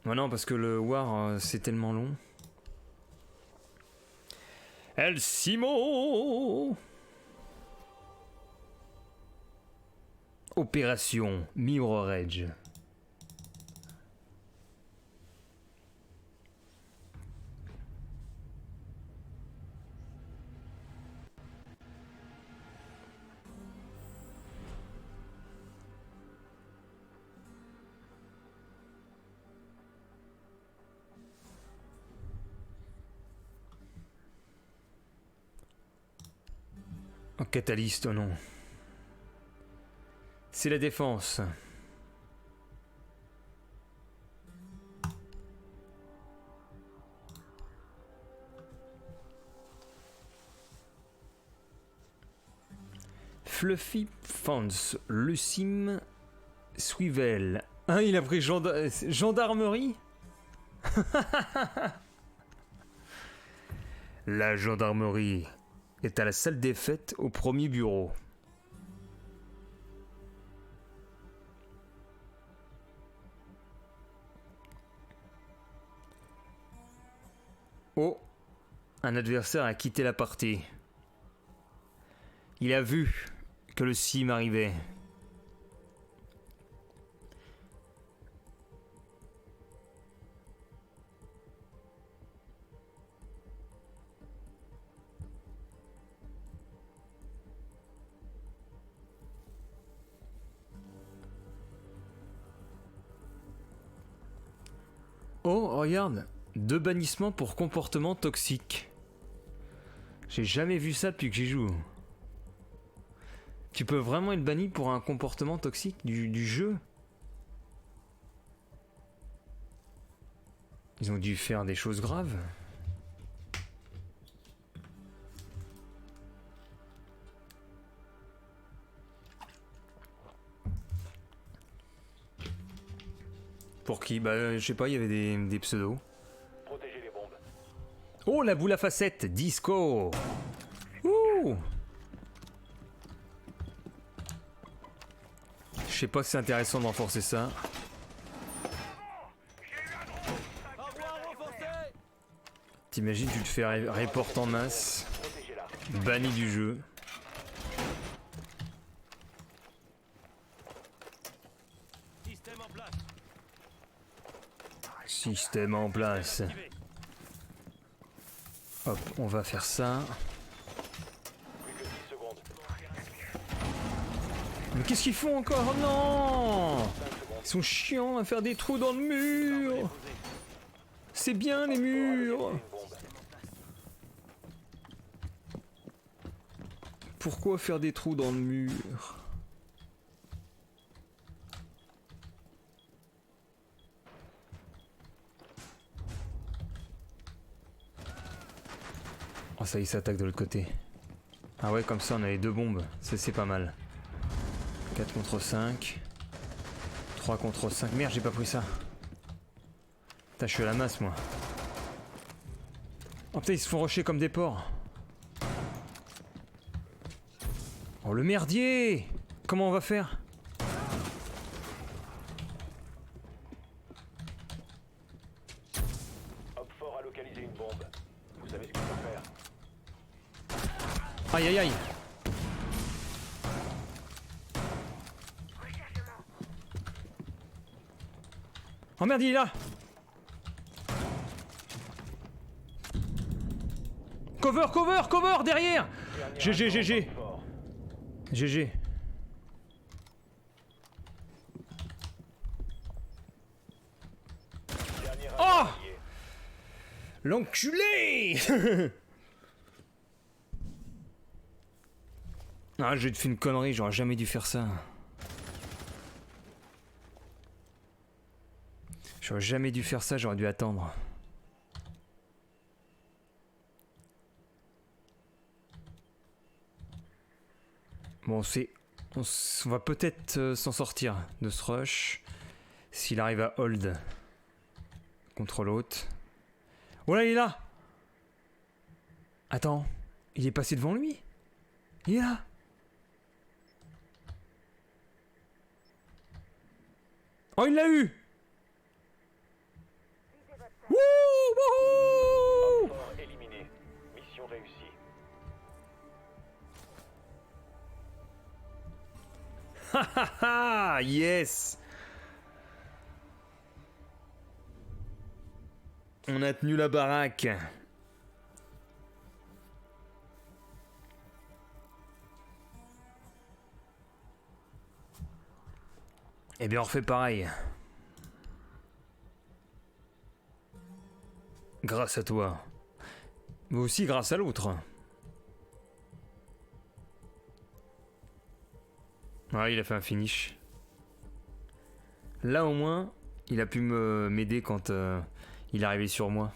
Oh non, parce que le War, c'est tellement long. El Simo! Opération Mirror Edge. Oh, Catalyst, oh non. C'est la défense. Fluffy Fons, le sim Swivel. Ah, il a pris gendarmerie. La gendarmerie est à la salle des fêtes au premier bureau. Oh, un adversaire a quitté la partie. Il a vu que le sim arrivait. Oh, regarde, 2 bannissements pour comportement toxique. J'ai jamais vu ça depuis que j'y joue. Tu peux vraiment être banni pour un comportement toxique du jeu? Ils ont dû faire des choses graves. Pour qui? Bah, je sais pas, il y avait des pseudos. Protégez les bombes. Oh, la boule à facettes, disco. Ouh. Je sais pas si c'est intéressant de renforcer ça. T'imagines, tu te fais report en masse, Protégez-la. banni du jeu. Système en place. Hop, on va faire ça. Plus que 10 secondes. Mais qu'est-ce qu'ils font encore? Oh non! 5 secondes. Ils sont chiants à faire des trous dans le mur. C'est bien les murs. Une bombe. Pourquoi faire des trous dans le mur? Oh ça il s'attaque de l'autre côté. Ah ouais, comme ça on a les 2 bombes. Ça c'est pas mal. 4 contre 5. 3 contre 5. Merde, j'ai pas pris ça. Putain, je suis à la masse moi. Oh putain, ils se font rusher comme des porcs. Oh le merdier! Comment on va faire? Hop fort a localisé une bombe. Vous savez ce qu'il faut faire. Aïe aïe aïe! Oh merde, il est là! Cover, cover, cover, derrière! GG, GG! Fort. GG. Dernier Oh! allié. L'enculé! Ah, j'ai fait une connerie, j'aurais jamais dû faire ça. J'aurais jamais dû faire ça, j'aurais dû attendre. Bon, on va peut-être s'en sortir de ce rush s'il arrive à hold contre l'autre. Oh là, il est là! Attends, il est passé devant lui? Il est là! Oh, il l'a eu! Wouh! Wouhou! Fort éliminé. Mission réussie. Ah, yes! On a tenu la baraque. Eh bien, on refait pareil. Grâce à toi. Mais aussi grâce à l'autre. Ouais, il a fait un finish. Là, au moins, il a pu m'aider quand il est arrivé sur moi.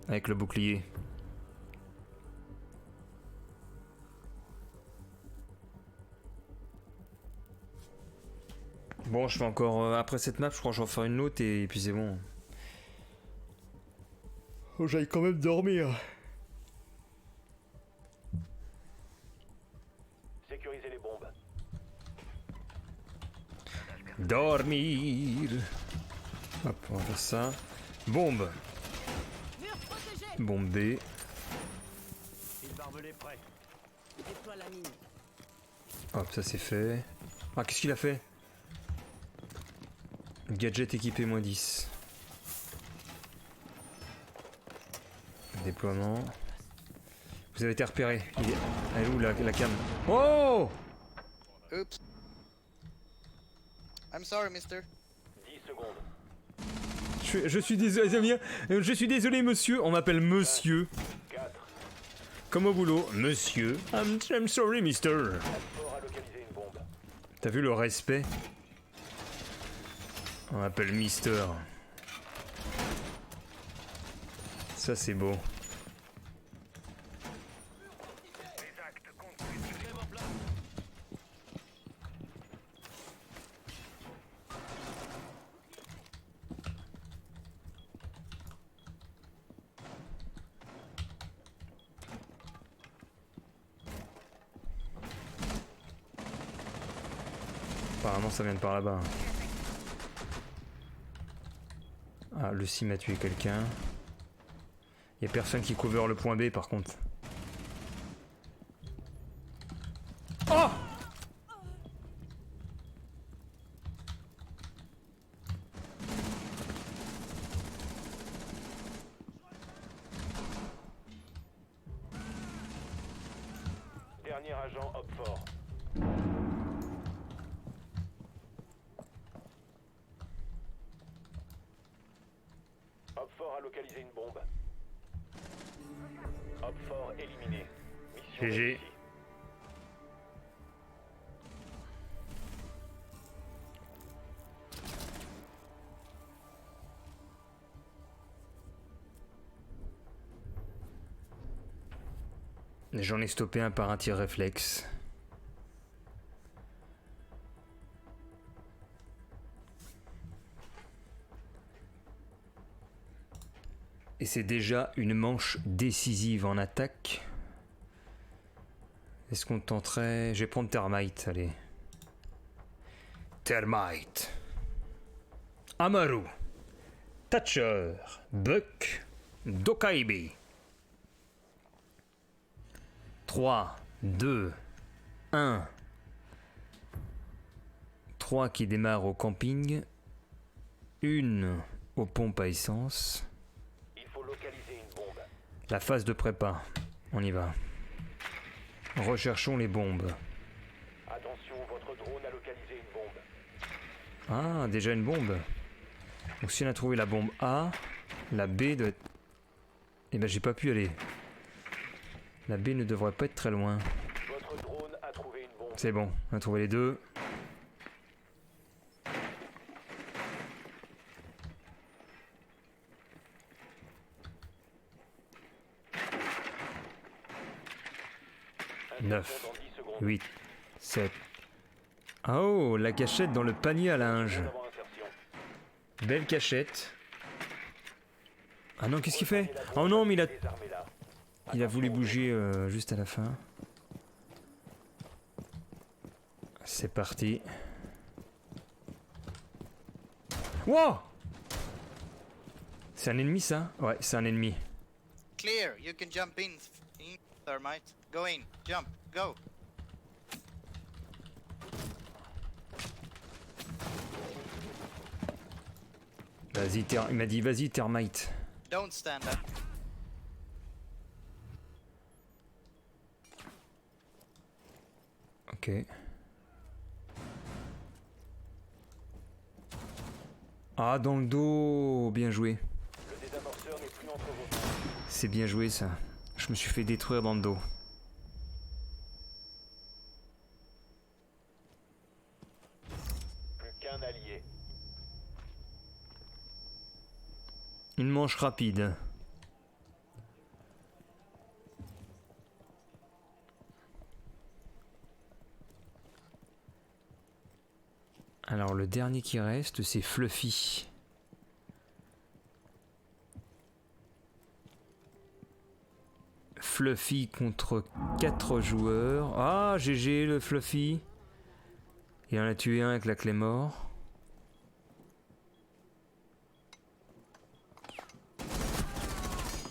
Avec le bouclier. Bon, je fais encore... après cette map, je crois que je vais en faire une autre et puis c'est bon. Oh, j'aille quand même dormir. Sécurisez les bombes. Dormir. Hop, on va faire ça. Bombe. Bombe B. barbelé prêt. Déploie la mine. Hop, ça c'est fait. Ah, qu'est-ce qu'il a fait? Gadget équipé moins 10. Déploiement. Vous avez été repéré. Elle est où la cam? Oh! Oops. I'm sorry, mister. 10 secondes. Je suis désolé, Zamir. Je suis désolé, monsieur. On m'appelle monsieur. 4. Comme au boulot. Monsieur. I'm sorry, mister. Fort a localisé une bombe. T'as vu le respect? On m'appelle mister. Ça, c'est beau. Apparemment ça vient de par là-bas. Ah, le sim a tué quelqu'un. Y'a personne qui cover le point B par contre. Oh! Dernier agent hop fort. Hop fort a localisé une bombe. Hop fort éliminé. Mission GG. réussie. J'en ai stoppé un par un tir réflexe. Et c'est déjà une manche décisive en attaque. Est-ce qu'on tenterait... Je vais prendre Thermite, allez. Thermite. Amaru. Thatcher. Buck. Dokaibi. 3, 2, 1. 3 qui démarrent au camping. 1 aux pompes à essence. Il faut localiser une bombe. La phase de prépa. On y va. Recherchons les bombes. Attention, votre drone a localisé une bombe. Ah, déjà une bombe. Donc si on a trouvé la bombe A, la B doit être... Eh ben j'ai pas pu aller. La B ne devrait pas être très loin. Votre drone a trouvé une bombe. C'est bon, on a trouvé les deux. Neuf, Dans 10 secondes. 8, 7. Oh, la cachette dans le panier à linge. Avant insertion. Belle cachette. Ah non, qu'est-ce qu'il fait? Oh non, mais Désarmez-la. il a voulu bouger juste à la fin. C'est parti. Wow! C'est un ennemi ça? Ouais, c'est un ennemi. Clear. You can jump in, thermite. Go in. Jump. Go. Vas-y, il m'a dit vas-y, Thermite. Don't stand up. Ok. Ah, dans le dos. Bien joué. Le désamorceur n'est plus entre vos mains. C'est bien joué ça. Je me suis fait détruire dans le dos. Plus qu'un allié. Une manche rapide. Alors le dernier qui reste, c'est Fluffy. Fluffy contre 4 joueurs. Ah, GG le Fluffy. Il en a tué un avec la clé mort.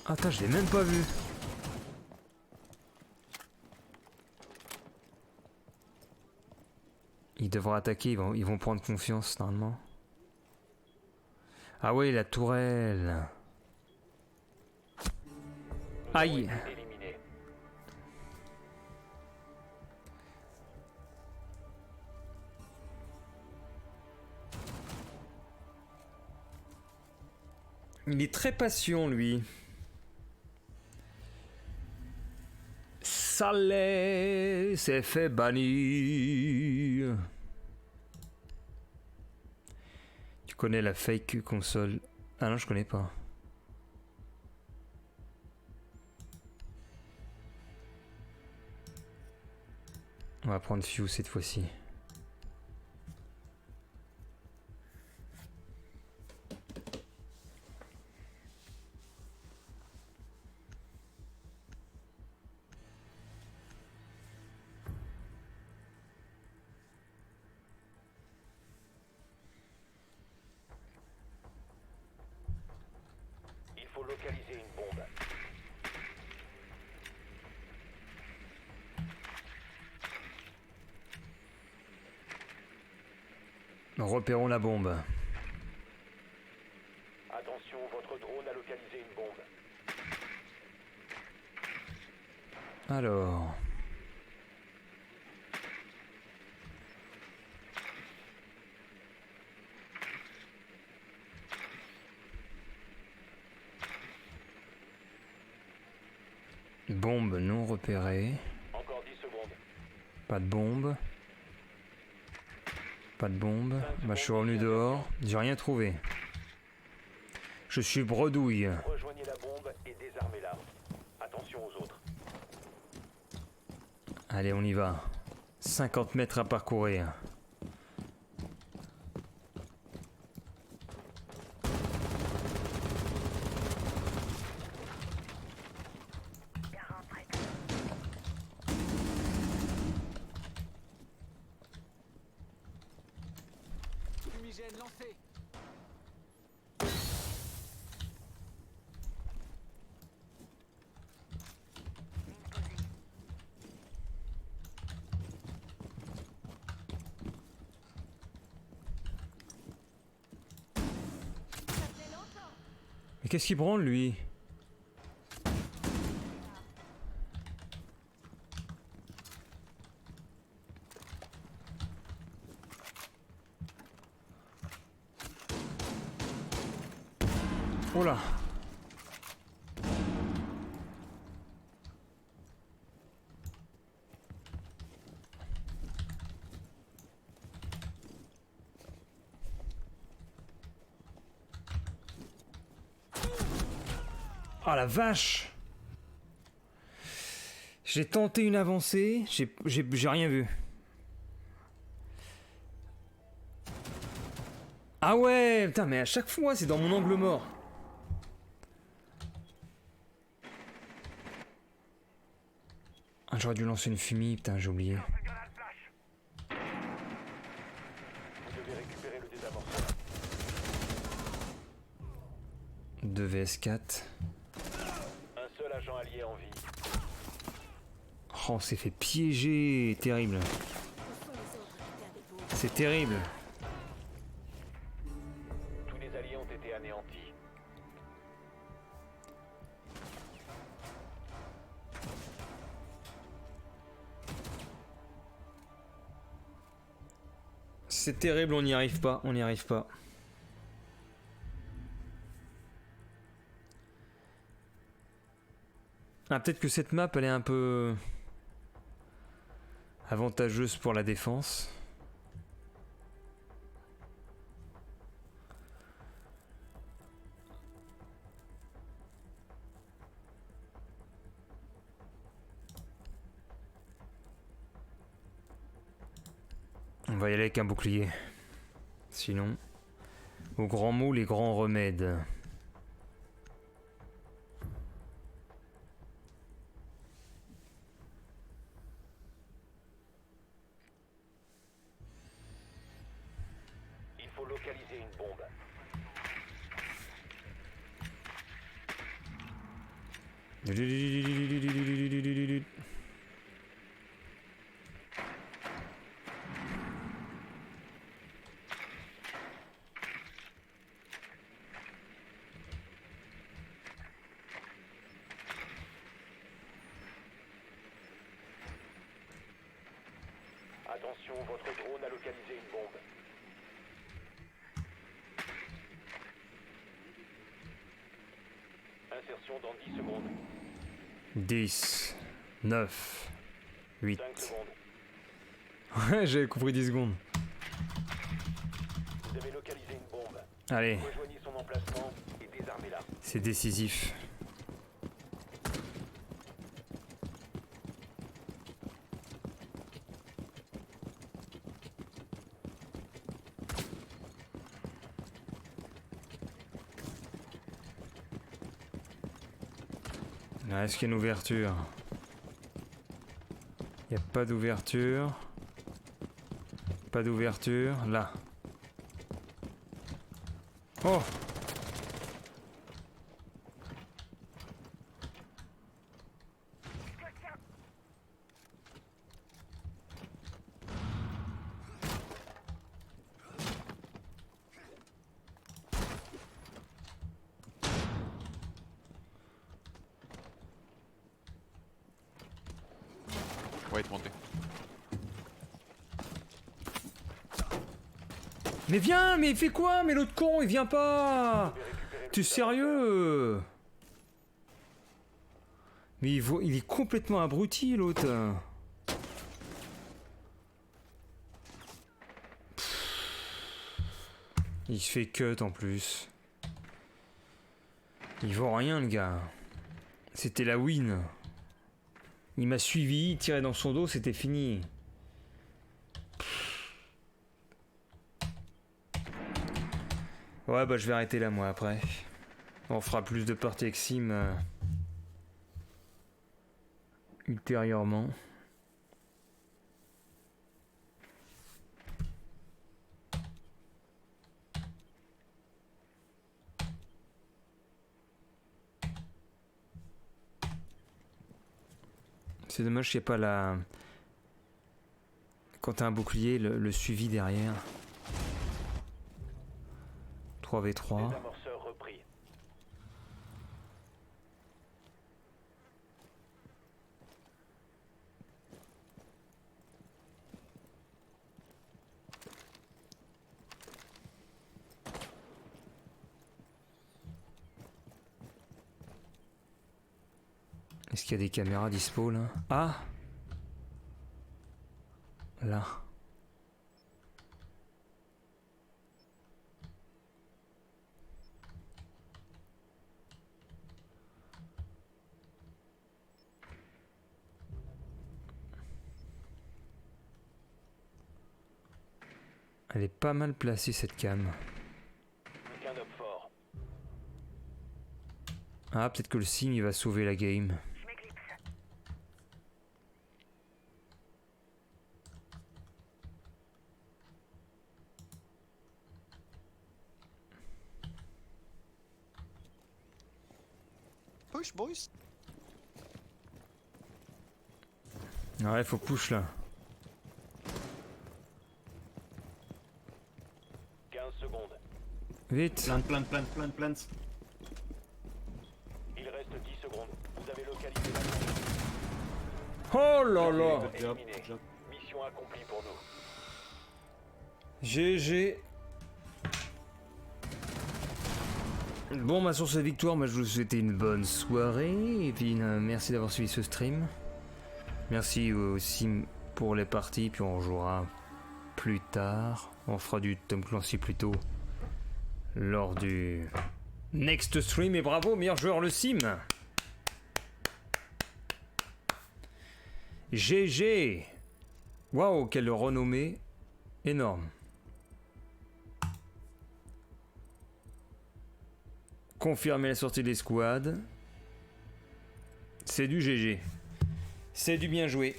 Attends, je l'ai même pas vu. Ils devraient attaquer, ils vont prendre confiance normalement. Ah ouais, la tourelle. Nous avons Aïe. été éliminés. Il est très patient, lui. Salé s'est fait bannir. Tu connais la fake console? Ah non, je connais pas. On va prendre Few cette fois-ci. Il faut localiser une bombe. Repérons la bombe. Attention, votre drone a localisé une bombe. Alors. Bombe non repérée. Encore 10 secondes. Pas de bombe. Pas de bombe. Bah, je suis revenu dehors. J'ai rien trouvé. Je suis bredouille. Rejoignez la bombe et désarmez-la. Attention aux autres. Allez, on y va. 50 mètres à parcourir. Fumigène lancé. Mais qu'est-ce qu'il branle, lui? Oh là! Oh la vache! J'ai tenté une avancée, j'ai rien vu. Ah ouais, putain, mais à chaque fois, c'est dans mon angle mort. Ah, j'aurais dû lancer une fumée, putain, j'ai oublié. Vous devez récupérer le désamorceur. 2 vs4. Un seul agent allié en vie. Oh, on s'est fait piéger, terrible. C'est terrible. Tous les alliés ont été anéantis. C'est terrible, on n'y arrive pas, on n'y arrive pas. Ah, peut-être que cette map, elle est un peu avantageuse pour la défense. On va y aller avec un bouclier. Sinon, au grand mot, les grands remèdes. Il faut localiser une bombe. Attention, votre drone a localisé une bombe. Insertion dans 10 secondes. 10, 9, 8. 5 secondes. Ouais, j'avais compris 10 secondes. Vous avez localisé une bombe. Allez, Rejoignez son emplacement et désarmez-la. c'est décisif. Là, est-ce qu'il y a une ouverture? Il n'y a pas d'ouverture. Pas d'ouverture. Là. Oh! White monté. Mais viens, mais il fait quoi? Mais l'autre con, il vient pas! Tu es sérieux? Mais il est complètement abruti, l'autre. Il se fait cut en plus. Il vaut rien, le gars. C'était la win. Il m'a suivi, il tirait dans son dos, c'était fini. Ouais, bah je vais arrêter là, moi, après. On fera plus de parties avec Sim ultérieurement. C'est dommage qu'il n'y ait pas la... Quand t'as un bouclier, le suivi derrière. 3v3. Désamorceur repris. Est-ce qu'il y a des caméras dispo là? Ah! Là. Elle est pas mal placée cette cam. Qu'un homme fort. Ah, peut-être que le sim il va sauver la game. Push, boys. Ouais, faut push là. 15 secondes. Vite! Plant. Il reste 10 secondes. Vous avez localisé la bombe. Oh là là! Good job, Éliminé. good job. Mission accomplie pour nous. GG. Bon, bah sur cette victoire, moi je vous souhaite une bonne soirée. Et puis merci d'avoir suivi ce stream. Merci aussi pour les parties. Puis on jouera plus tard. On fera du Tom Clancy plus tôt. Lors du next stream. Et bravo, meilleur joueur le sim. GG. Waouh, quelle renommée énorme. Confirmer la sortie des squads. C'est du GG. C'est du bien joué.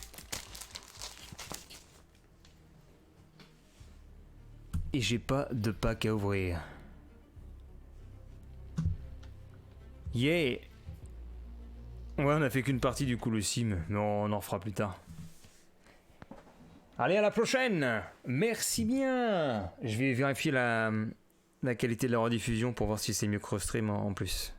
Et j'ai pas de pack à ouvrir. Yeah. Ouais, on a fait qu'une partie du coup le sim. Mais on en fera plus tard. Allez, à la prochaine. Merci bien. Je vais vérifier la qualité de la rediffusion pour voir si c'est mieux que Restream en plus.